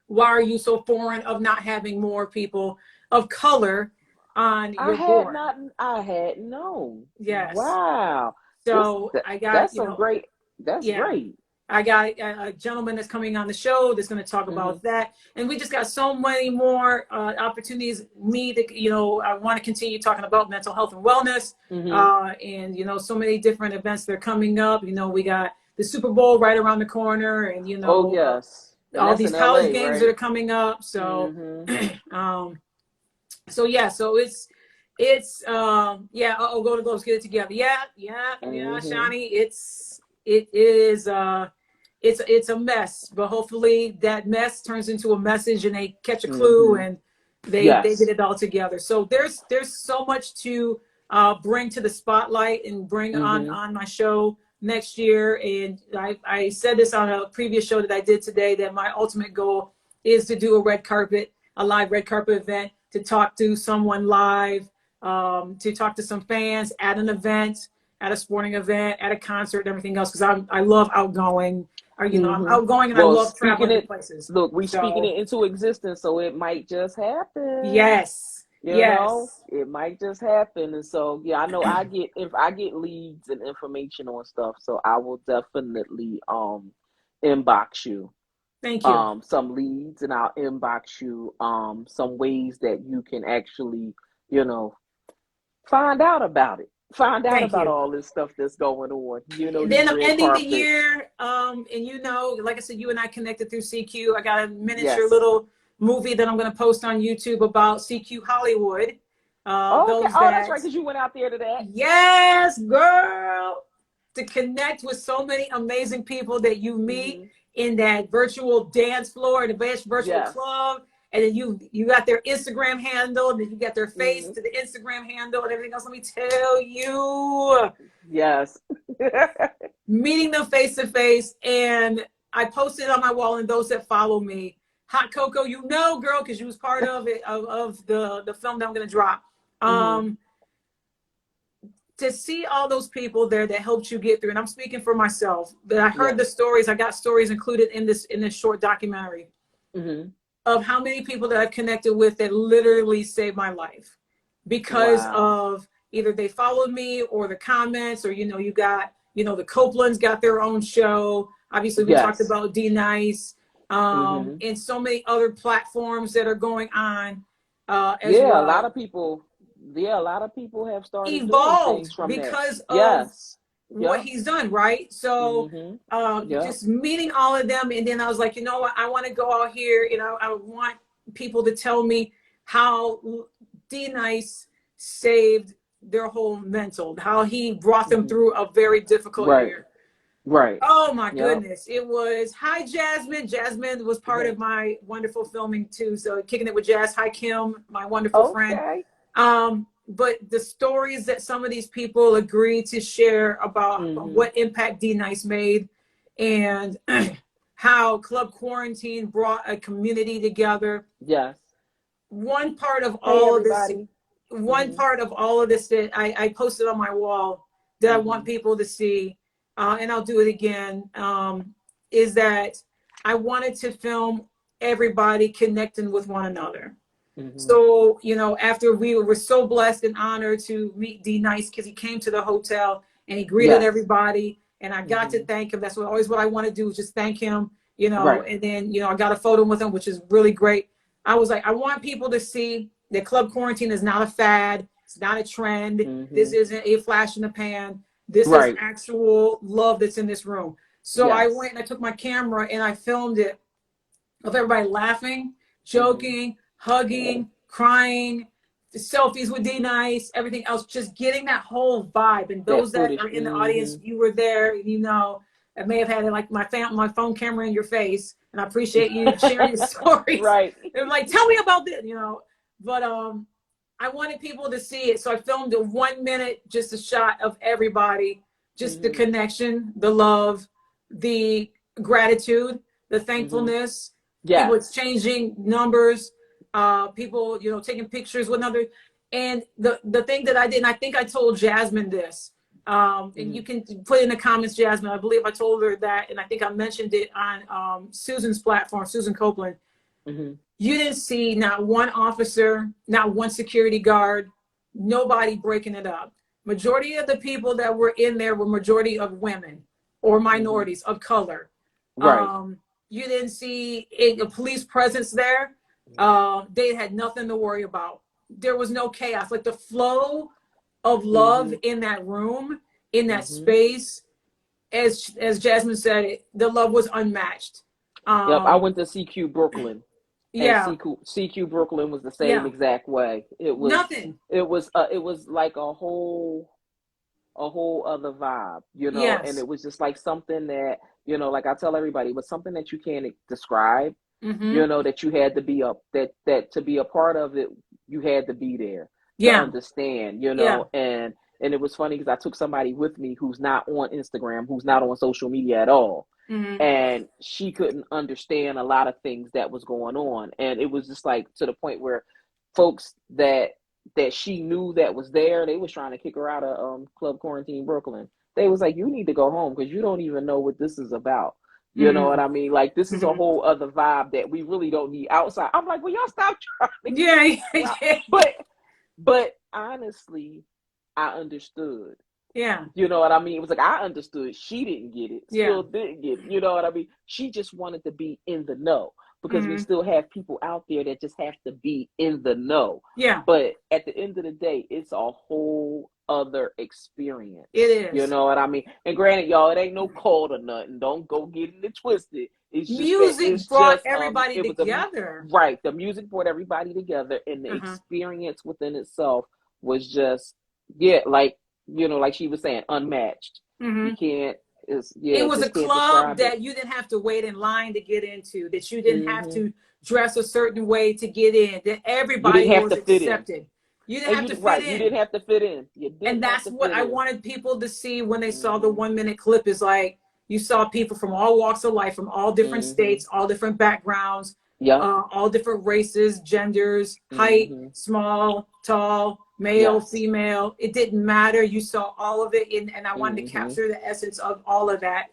why are you so foreign of not having more people of color on your board? I had known. Yes. Wow. So I got, That's some great. That's yeah, great. I got a gentleman that's coming on the show that's going to talk about that. And we just got so many more opportunities. I want to continue talking about mental health and wellness. And, so many different events that are coming up. We got the Super Bowl right around the corner, and, Oh yes. And all that's these in college LA, games that right? are coming up. So, Mm-hmm. so yeah, so yeah, Golden Globes, get it together. Yeah, Shani, it is it's a mess, but hopefully that mess turns into a message and they catch a clue and they get Yes. it all together. So there's so much to bring to the spotlight and bring on my show next year. And I said this on a previous show that I did today, that my ultimate goal is to do a live red carpet event, to talk to someone live, to talk to some fans at an event, at a sporting event, at a concert, and everything else, because I love outgoing. I'm outgoing and I Well, love speaking traveling to it, places. look, we speaking So it into existence, so it might just happen. yes, yes. It might just happen. And so, yeah, I know if I get leads and information on stuff, so I will definitely inbox you Thank you. some leads, and I'll inbox you some ways that you can actually, find out about it. Find out Thank about you. all this stuff that's going on. Then These I'm red ending the carpets. year, and like I said, you and I connected through CQ. I got a miniature Yes. little movie that I'm going to post on YouTube about CQ Hollywood. Okay. Those Oh, that's right, that, because you went out there to that. yes, girl, to connect with so many amazing people that you meet in that virtual dance floor, the virtual Yes. club. And then you got their Instagram handle, and then you got their face to the Instagram handle and everything else. Let me tell you, Yes. meeting them face to face. And I posted on my wall, and those that follow me, Hot Cocoa, girl, because you was part of it, of the film that I'm going to drop. To see all those people there that helped you get through, and I'm speaking for myself, that I heard the stories. I got stories included in this short documentary of how many people that I've connected with that literally saved my life because of either they followed me or the comments, or you got the Copelands got their own show. Obviously, we talked Yes. about D Nice, and so many other platforms that are going on as Yeah, a lot well. of people. Yeah, a lot of people have started doing things Evolved from that. because of Yes. what Yep. he's done, right? So Yep. just meeting all of them, and then I was like, you know what, I want to go out here, I want people to tell me how D Nice saved their whole mental, how he brought them through a very difficult Right. year. Right. Oh my Yep. goodness. It was, hi Jasmine. Jasmine was part of my wonderful filming too. So kicking it with Jazz. Hi Kim, my wonderful friend. Okay. But the stories that some of these people agreed to share about what impact D Nice made, and how Club Quarantine brought a community together. Yes. One part of Hey all of this, everybody. that I posted on my wall that I want people to see, and I'll do it again, is that I wanted to film everybody connecting with one another. So, after we were so blessed and honored to meet D Nice, because he came to the hotel and he greeted everybody, and I got to thank him. That's always what I want to do, is just thank him, Right. and then, I got a photo with him, which is really great. I was like, I want people to see that Club Quarantine is not a fad. It's not a trend. This isn't a flash in the pan. This is actual love that's in this room. So I went and I took my camera and I filmed it of everybody laughing, joking, hugging, crying, the selfies with D Nice, everything else, just getting that whole vibe. And That those that footage. are in the audience, you were there, I may have had like my phone camera in your face, and I appreciate you sharing your stories. Right. They're like, tell me about this, But I wanted people to see it, so I filmed a 1 minute, just a shot of everybody, just the connection, the love, the gratitude, the thankfulness, people exchanging numbers, people, taking pictures with another. And the thing that I did, and I think I told Jasmine this, and you can put in the comments, Jasmine. I believe I told her that, and I think I mentioned it on Susan's platform, Susan Copeland. You didn't see not one officer, not one security guard, nobody breaking it up. Majority of the people that were in there were majority of women or minorities of color. Right. You didn't see a police presence there. They had nothing to worry about. There was no chaos. Like the flow of love in that room, in that space, as Jasmine said, the love was unmatched. Yep. I went to CQ Brooklyn, and Yeah, CQ Brooklyn was the same yeah, exact way. It was nothing. like a whole other vibe, and Yes. it was just like something that, like I tell everybody, it was something that you can't describe, that you had to be up, that to be a part of it, you had to be there to Yeah, understand, yeah. and it was funny because I took somebody with me who's not on Instagram, who's not on social media at all. And she couldn't understand a lot of things that was going on. And it was just like to the point where folks that she knew that was there, they was trying to kick her out of Club Quarantine Brooklyn. They was like, you need to go home because you don't even know what this is about. You know what I mean? Like, this is a whole other vibe that we really don't need outside. I'm like, well, y'all stop trying to Yeah, get but honestly, I understood. yeah, You know what I mean? It was like, I understood. She didn't get it. yeah. Still didn't get it. You know what I mean? She just wanted to be in the know, because we still have people out there that just have to be in the know. Yeah, But at the end of the day, it's a whole other experience. it You is. know what I mean? And granted, y'all, it ain't no cult or nothing. Don't go getting it twisted. It's just that Music brought everybody it was together. right. The music brought everybody together, and the experience within itself was just, like, like she was saying, unmatched. You can't, It was a just can't club describe it. that you didn't have to wait in line to get into, that you didn't have to dress a certain way to get in, that You everybody didn't have was to fit in. accepted. You didn't And have to fit you in. didn't have to fit in. You didn't And have that's to what fit I in. wanted people to see when they saw the 1 minute clip, is like, you saw people from all walks of life, from all different states, all different backgrounds, Yep. all different races, genders, height, small, tall, male, Yes. female. It didn't matter. You saw all of it, and I wanted to capture the essence of all of that.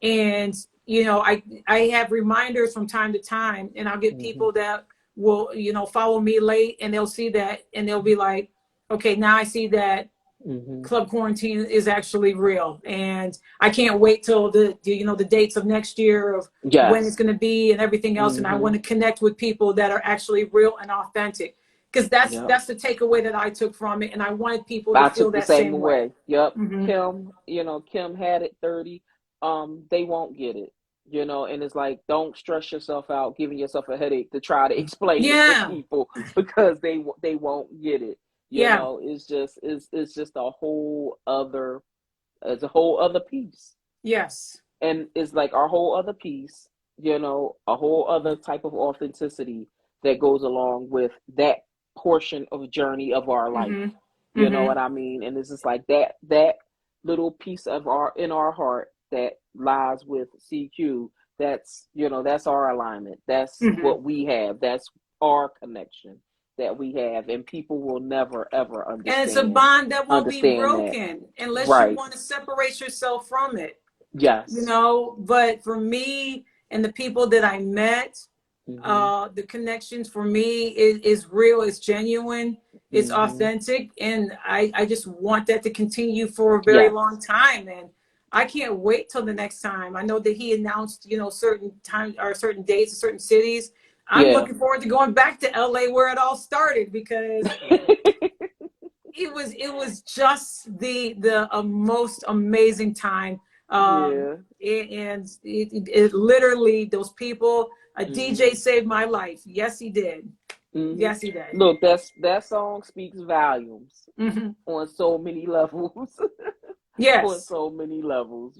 And I have reminders from time to time, and I'll get people that will follow me late, and they'll see that, and they'll be like, okay, now I see that Club Quarantine is actually real, and I can't wait till the dates of next year of when it's going to be and everything else. And I want to connect with people that are actually real and authentic, because that's the takeaway that I took from it, and I wanted people to feel that same way. Kim, Kim had it 30. They won't get it, and it's like, don't stress yourself out giving yourself a headache to try to explain it to people, because they won't get it. It's just a whole other piece. Yes. And it's like our whole other piece, a whole other type of authenticity that goes along with that portion of journey of our life. You know what I mean? And it's just like that little piece of our heart that lies with CQ. That's our alignment. That's what we have. That's our connection that we have, and people will never ever understand. And it's a bond that won't be broken unless you want to separate yourself from it. Yes. But for me and the people that I met, the connections for me is real, it's genuine, it's authentic, and I just want that to continue for a very long time. And I can't wait till the next time. I know that he announced, certain times or certain dates in certain cities. I'm looking forward to going back to LA where it all started, because it was just the most amazing time. And it literally, those people, a DJ saved my life. Yes, he did. Yes, he did. Look, that song speaks volumes on so many levels. Yes. On so many levels,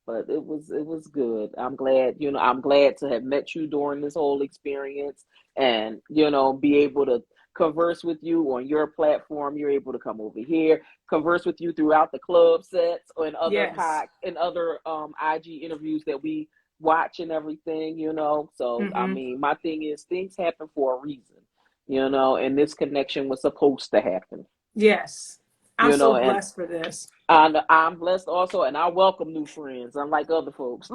but it was good. I'm glad to have met you during this whole experience, and be able to converse with you on your platform. You're able to come over here, converse with you throughout the club sets and other IG interviews that we watch and everything, So I mean, my thing is, things happen for a reason, and this connection was supposed to happen. Yes. I'm so blessed for this. And I'm blessed also, and I welcome new friends, unlike other folks.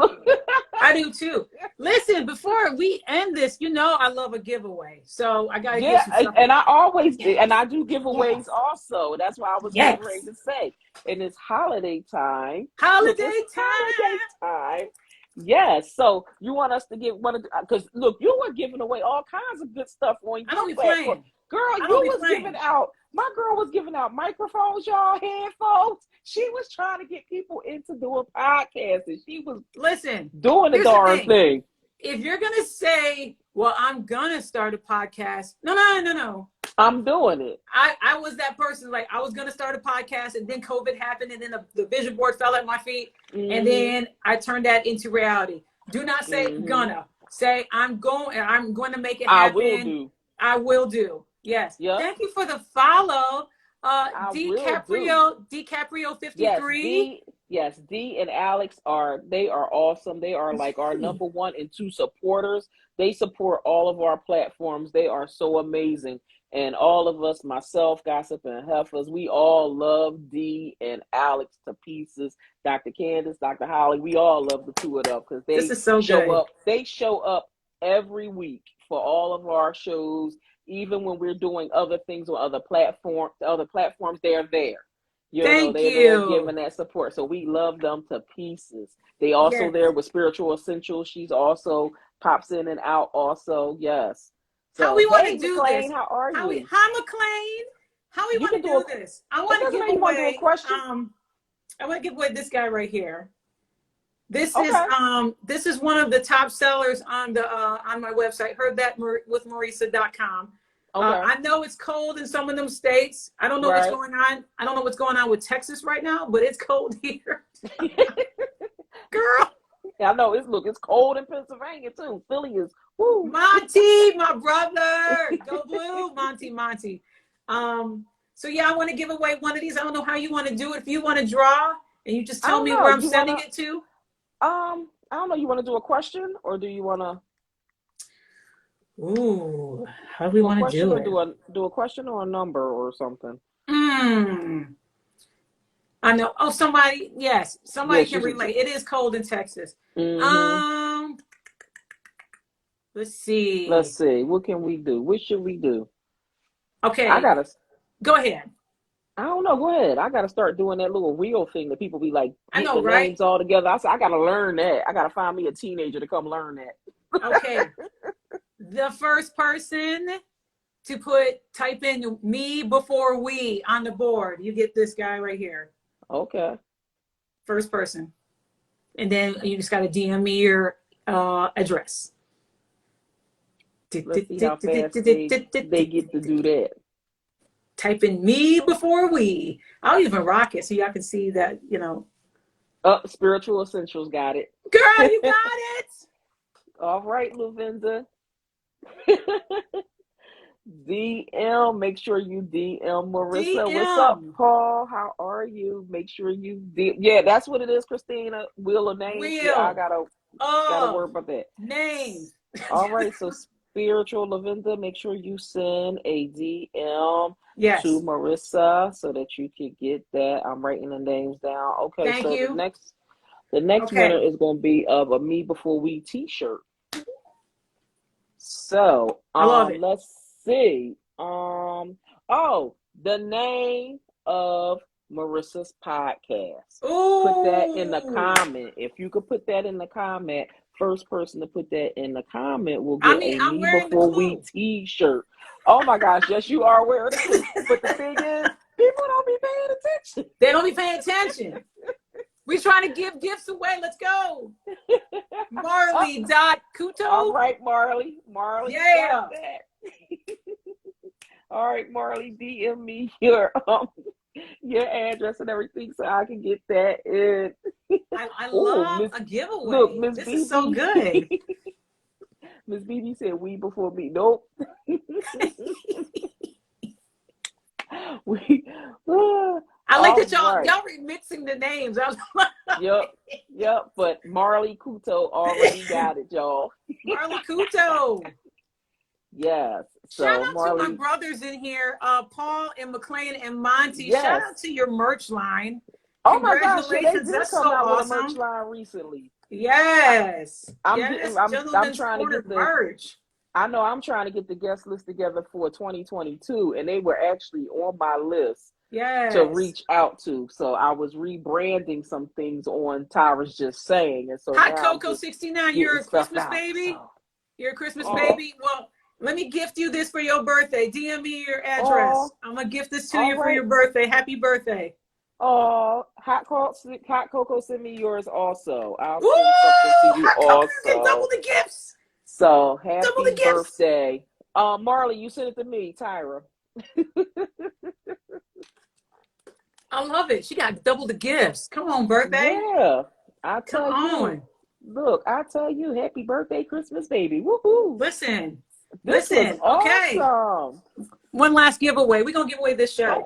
I do too. Listen, before we end this, I love a giveaway, so I gotta get you something. And I always and I do giveaways also. That's why I was getting ready to say. And it's holiday time. Holiday time. Yes. So you want us to give because look, you were giving away all kinds of good stuff on your platform. Girl, my girl was giving out microphones, y'all, headphones. She was trying to get people into doing podcasts, and she was doing the darn thing. If you're gonna say, well, I'm gonna start a podcast, no. I'm doing it. I was that person, like, I was gonna start a podcast, and then COVID happened, and then the vision board fell at my feet, and then I turned that into reality. Do not say gonna. Say I'm going to make it happen. I will do. Yes. Yep. Thank you for the follow. DiCaprio 53. Yes, D and Alex are awesome. They are like our number 1 and 2 supporters. They support all of our platforms. They are so amazing. And all of us, myself, Gossip, and Heifers, we all love D and Alex to pieces. Dr. Candace, Dr. Holly, we all love the two of them because they show up. They show up every week for all of our shows. Even when we're doing other things on other platforms, they're there. They're there giving that support. So we love them to pieces. They also there with Spiritual Essentials. She's also pops in and out also. Yes. So, how we want to do McLean, this? How are you? Hi, McLean. How we want to do this? I want to give away a question. I want to give away this guy right here. This is one of the top sellers on my website, heardthatwithmarissa.com. I know it's cold in some of them states. I don't know what's going on. I don't know what's going on with Texas right now, but it's cold here. Girl. Yeah, I know. It's cold in Pennsylvania too. Philly is woo. Monty, my brother. Go blue, Monty. So I want to give away one of these. I don't know how you want to do it. If you want to draw and you just tell me where I'm sending it to. I don't know. You want to do a question, or do you want to? Ooh, how do we want to do it? Do a question or a number or something. I know. Oh, somebody can relate. It is cold in Texas. Let's see. What can we do? What should we do? Okay. Go ahead. I don't know. Go ahead. I got to start doing that little reel thing that people be like I getting know, the right? names all together. I said, I got to learn that. I got to find me a teenager to come learn that. Okay. The first person to type in me before we on the board, you get this guy right here. Okay. First person. And then you just got to DM me your address. Let's see how fast they get to do that. Type in me before we. I'll even rock it so y'all can see that, you know. Spiritual Essentials got it. Girl, you got it. All right, Lavinda. DM, make sure you DM Marissa. DM. What's up, Paul? How are you? Make sure you yeah, that's what it is, Christina. Wheel of names. Wheel. Yeah, I gotta worry about that. Names. All right, so Spiritual Lavinda, make sure you send a DM yes. to Marissa so that you can get that. I'm writing the names down. Okay, Thank so you. the next winner is going to be of a Me Before We t-shirt. So I love it. Let's see. The name of Marissa's podcast. Ooh. Put that in the comment. If you could put that in the comment, first person to put that in the comment will get a Me Before We t-shirt. Oh my gosh, yes, you are wearing the clue. But the thing is, people don't be paying attention. They don't be paying attention. We're trying to give gifts away. Let's go. Marley.Kuto. All right, Marley. Yeah. All right, Marley, DM me your address and everything so I can get that in. I love a giveaway. Look, Miss this BB is so good. Miss BB said we before me. Nope. I like that y'all remixing the names. Yep. But Marley Kuto already got it, y'all. Marley Kuto. Yes. So shout out Marley, to my brothers in here, Paul and McLean and Monty. Yes. Shout out to your merch line. Oh my gosh, they did That's come so out awesome. with a merch line recently. Yes. I'm trying to get the merch. I know I'm trying to get the guest list together for 2022, and they were actually on my list to reach out to. So I was rebranding some things on Tyra's Just Saying. And so Hot Cocoa 69, you're a Christmas baby? So. You're a Christmas baby? Well, let me gift you this for your birthday. DM me your address. I'm going to gift this to you for your birthday. Happy birthday. Oh, Hot Cocoa, send me yours also. I'll send something to you also. Get double the gifts. So happy birthday. Marley, you sent it to me, Tyra. I love it. She got double the gifts. Come on, birthday. Yeah. I tell you. Look, I tell you, happy birthday, Christmas baby. Woohoo. Listen. Okay. Awesome. One last giveaway. We're gonna give away this show.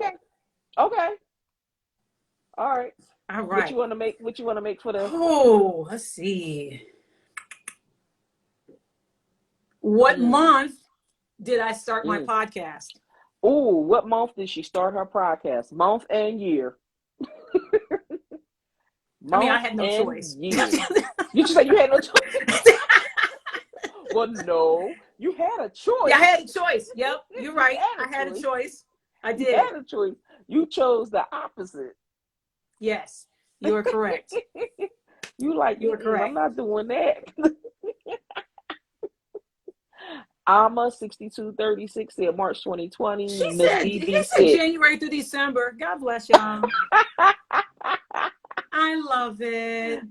Okay. All right. What you want to make for the let's see. What month did I start my podcast? Oh, what month did she start her podcast? Month and year. I had no choice. You just said you had no choice. Well, no, you had a choice. Yeah, I had a choice. Yep, you're right. I had a choice. I did. You had a choice. You chose the opposite. Yes, you are correct. You were correct. I'm not doing that. Alma 6236 said March 2020. He said January through December. God bless y'all. I love it.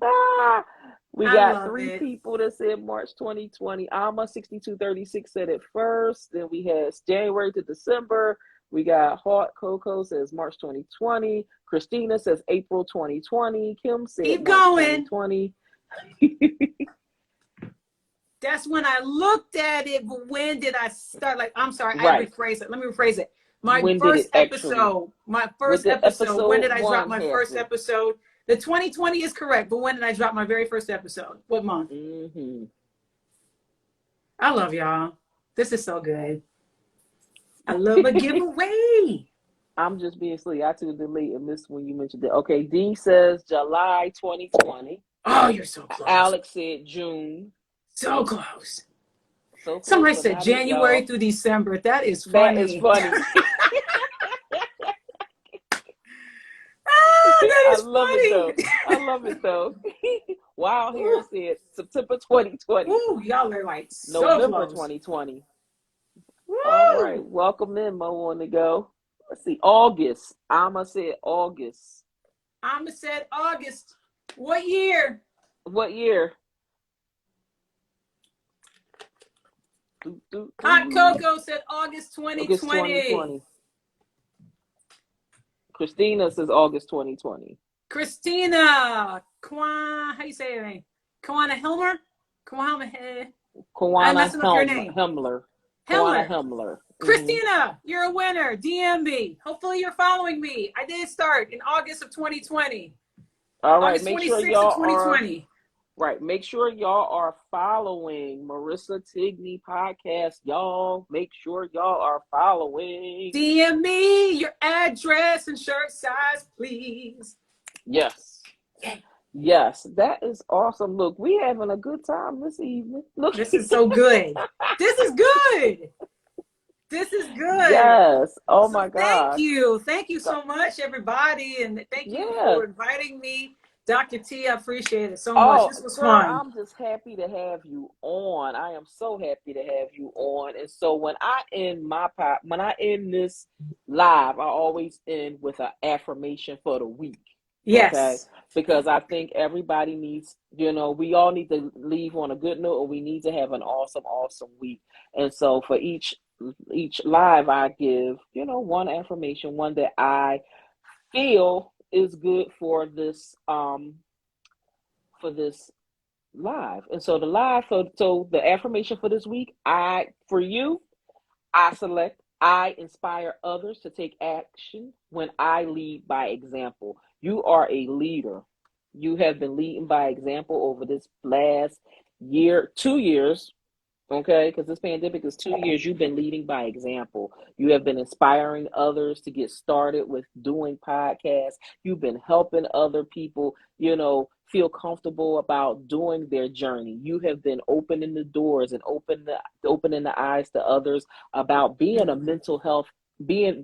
We got three people that said March 2020. Alma 6236 said it first. Then we had January to December. We got Hot Cocoa says March 2020. Christina says April 2020. Kim said Keep March going. 2020. That's when I looked at it, but when did I start? I'm sorry, I rephrase it. Let me rephrase it. My first episode, when did I drop my first episode? The 2020 is correct, but when did I drop my very first episode? What month? Mm-hmm. I love y'all. This is so good. I love a giveaway. I'm just being silly. I took the delete and missed when you mentioned it. Okay, D says July 2020. Oh, you're so close. Alex said June. So close. Somebody said January through December. That is funny. That is funny. I is love it though. funny. I love it though. Wild Hair said September 2020, Ooh, y'all are like so November close. 2020. All right, Woo! welcome in, Mo on the go. Let's see, August. I'ma say August. Amma said August. What year? What year? Hot Cocoa said August August 2020. 2020. Christina says August 2020. Christina, how you say your name? Kwana Hilmer? Kwana, I'm Kawana messing up your name. Hemler. Kawana Hemler. Hemler. Christina, you're a winner. DM me. Hopefully you're following me. I did start in August of 2020. All right, August make sure 26th of y'all are 2020. right. Make sure y'all are following Marissa Tigney podcast. Y'all make sure y'all are following. DM me your address and shirt size, please. Yes. Yes, that is awesome. Look, we having a good time this evening. Look, This is so good. This is good. This is good. yes. Oh So my gosh. thank you so much, everybody, and thank you Yeah. for inviting me, Dr. T. I appreciate it so much. Oh, This was Tyra, fun. I'm just happy to have you on. I am so happy to have you on. And so when I end this live, I always end with an affirmation for the week. Okay, Yes. because I think everybody needs, we all need to leave on a good note, or we need to have an awesome, awesome week. And so for each live, I give, one affirmation, one that I feel is good for this live. And so the affirmation for this week, I select, I inspire others to take action when I lead by example. You are a leader. You have been leading by example over this last year, 2 years. Okay, because this pandemic is 2 years. You've been leading by example. You have been inspiring others to get started with doing podcasts. You've been helping other people, feel comfortable about doing their journey. You have been opening the doors and opening the eyes to others about being a mental health, being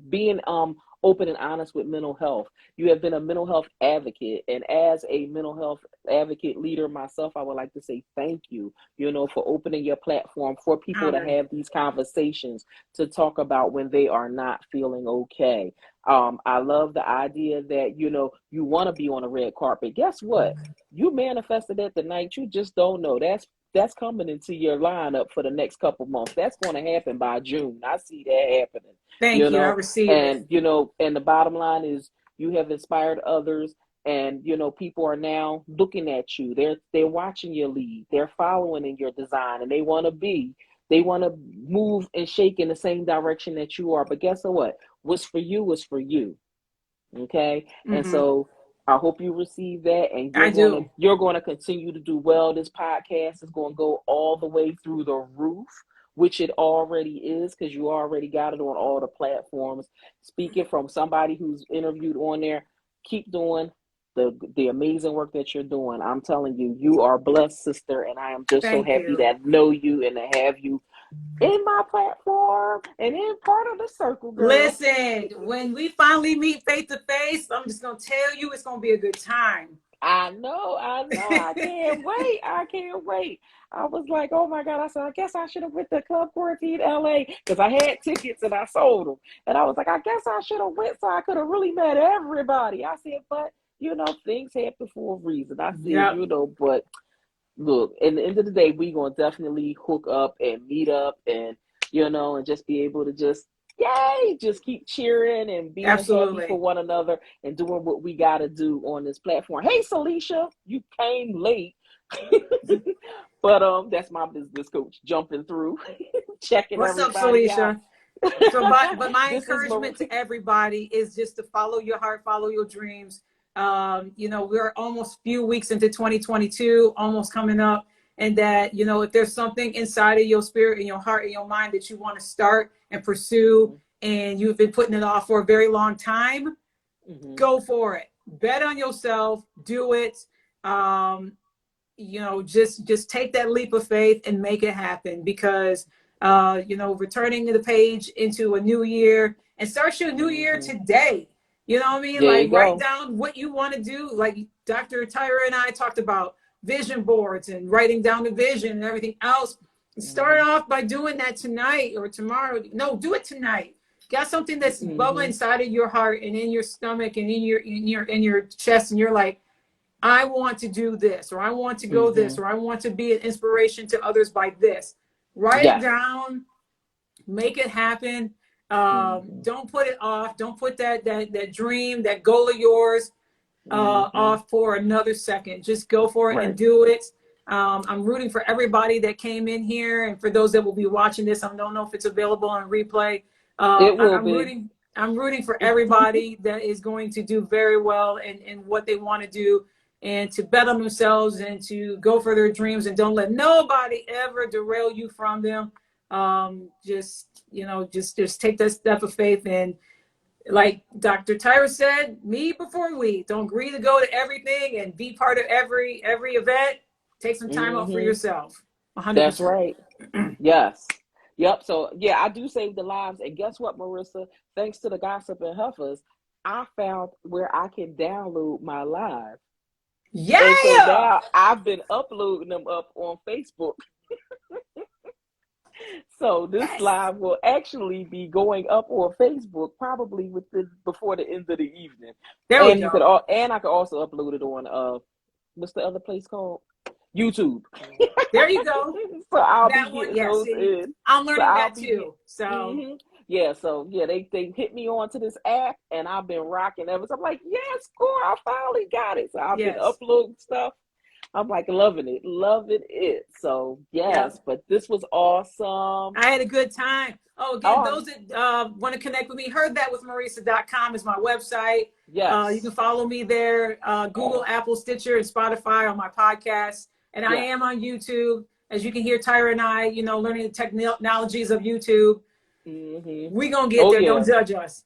open and honest with mental health. You have been a mental health advocate, and as a mental health advocate leader myself, I would like to say thank you, for opening your platform for people to have these conversations, to talk about when they are not feeling okay. I love the idea that, you want to be on a red carpet. Guess what? You manifested that tonight. You just don't know. That's coming into your lineup for the next couple months. That's going to happen by June. I see that happening. Thank you. I received and it. And the bottom line is you have inspired others, and people are now looking at you. They're watching your lead. They're following in your design, and they want to move and shake in the same direction that you are. But guess what? What's for you is for you. Okay? Mm-hmm. And so I hope you receive that, and you're going to continue to do well. This podcast is going to go all the way through the roof, which it already is, because you already got it on all the platforms. Speaking from somebody who's interviewed on there, keep doing the amazing work that you're doing. I'm telling you, you are blessed, sister, and I am just so happy to know you and to have you in my platform and in part of the circle, girl. Listen, when we finally meet face to face, I'm just gonna tell you it's gonna be a good time. I know. I can't wait. I was like, oh my God. I said, I guess I should have went to Club Quarantine LA, because I had tickets and I sold them. And I was like, I guess I should have went so I could have really met everybody. I said, but things happen for a reason. I said, but look, at the end of the day, we're going to definitely hook up and meet up and, and just be able to just keep cheering and being happy for one another and doing what we got to do on this platform. Hey, Celicia, you came late. But that's my business coach jumping through, checking everybody out. What's up, Celicia? So, but my encouragement to everybody is just to follow your heart, follow your dreams. We're almost few weeks into 2022, almost coming up. And that, if there's something inside of your spirit and your heart and your mind that you want to start and pursue, and you've been putting it off for a very long time, go for it. Bet on yourself, do it. Just take that leap of faith and make it happen, because, returning the page into a new year, and start your new year today. You know what I mean? There Like you write go. down what you want to do. Like Dr. Tyra and I talked about vision boards and writing down the vision and everything else. Start off by doing that tonight or tomorrow. No, do it tonight. Got something that's bubbling inside of your heart and in your stomach and in your chest, and you're like, I want to do this, or I want to go this, or I want to be an inspiration to others by this. Write it Yes. down, make it happen. Don't put it off. Don't put that dream, that goal of yours off for another second. Just go for it and do it. I'm rooting for everybody that came in here, and for those that will be watching this. I don't know if it's available on replay. It will I'm be. rooting for everybody that is going to do very well in what they want to do, and to bet on themselves and to go for their dreams, and don't let nobody ever derail you from them. Just take that step of faith, and like Dr. Tyra said, me before we. Don't agree to go to everything and be part of every event. Take some time out for yourself. 100%. That's right. Yes. Yep. So yeah, I do save the lives. And guess what, Marissa? Thanks to the Gossip and Huffers, I found where I can download my live. Yeah. And so now I've been uploading them up on Facebook. So this live will actually be going up on Facebook probably before the end of the evening. There we go. And I could also upload it on what's the other place called? YouTube. There you go. So I'll that be getting those in. I'm learning that too. So yeah, so yeah, they hit me onto this app, and I've been rocking ever. So I'm like, yes, score, I finally got it. So I've been uploading stuff. I'm like loving it. So yes, but this was awesome. I had a good time. Oh, again, those that want to connect with me, heardthatwithmarissa.com is my website. Yes. You can follow me there, Google, Apple, Stitcher, and Spotify on my podcast. And I am on YouTube. As you can hear, Tyra and I, learning the technologies of YouTube. We gonna get there. Yeah. Don't judge us.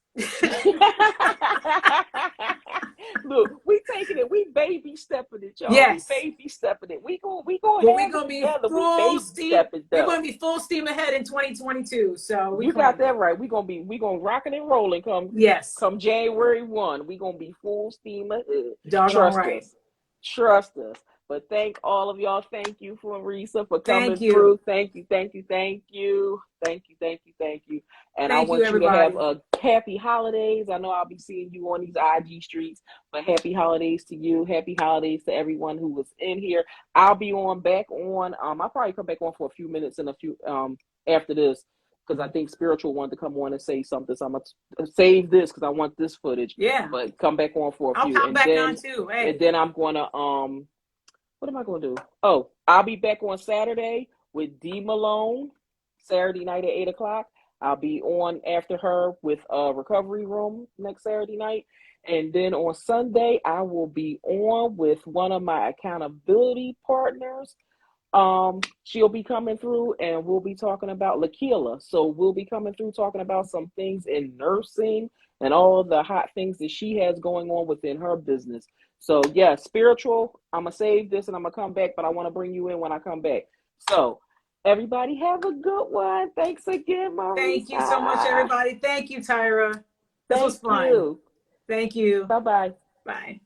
Look, we taking it. We baby stepping it, y'all. Yes. We baby stepping it. We gonna be full steam. We're gonna be full steam ahead in 2022. So you got that right. We gonna rocking and rolling. Come January 1. We gonna be full steam ahead. Trust us. But thank all of y'all. Thank you, Marissa, for coming through. Thank you. And I want you to have a happy holidays. I know I'll be seeing you on these IG streets, but happy holidays to you. Happy holidays to everyone who was in here. I'll be back on. I'll probably come back on for a few minutes and a few after this, because I think Spiritual wanted to come on and say something. So I'm going to save this because I want this footage. Yeah. But come back on for a few. I'll come back on too. Hey. And then I'm going to, what am I going to do? Oh, I'll be back on Saturday with D. Malone, Saturday night at 8 o'clock. I'll be on after her with Recovery Room next Saturday night. And then on Sunday, I will be on with one of my accountability partners. She'll be coming through, and we'll be talking about Lakila. So we'll be coming through talking about some things in nursing and all of the hot things that she has going on within her business. So yeah, Spiritual, I'm going to save this and I'm going to come back, but I want to bring you in when I come back. So everybody have a good one. Thanks again, Marissa. Thank you so much, everybody. Thank you, Tyra. This was fun. Thank you. Bye-bye. Bye.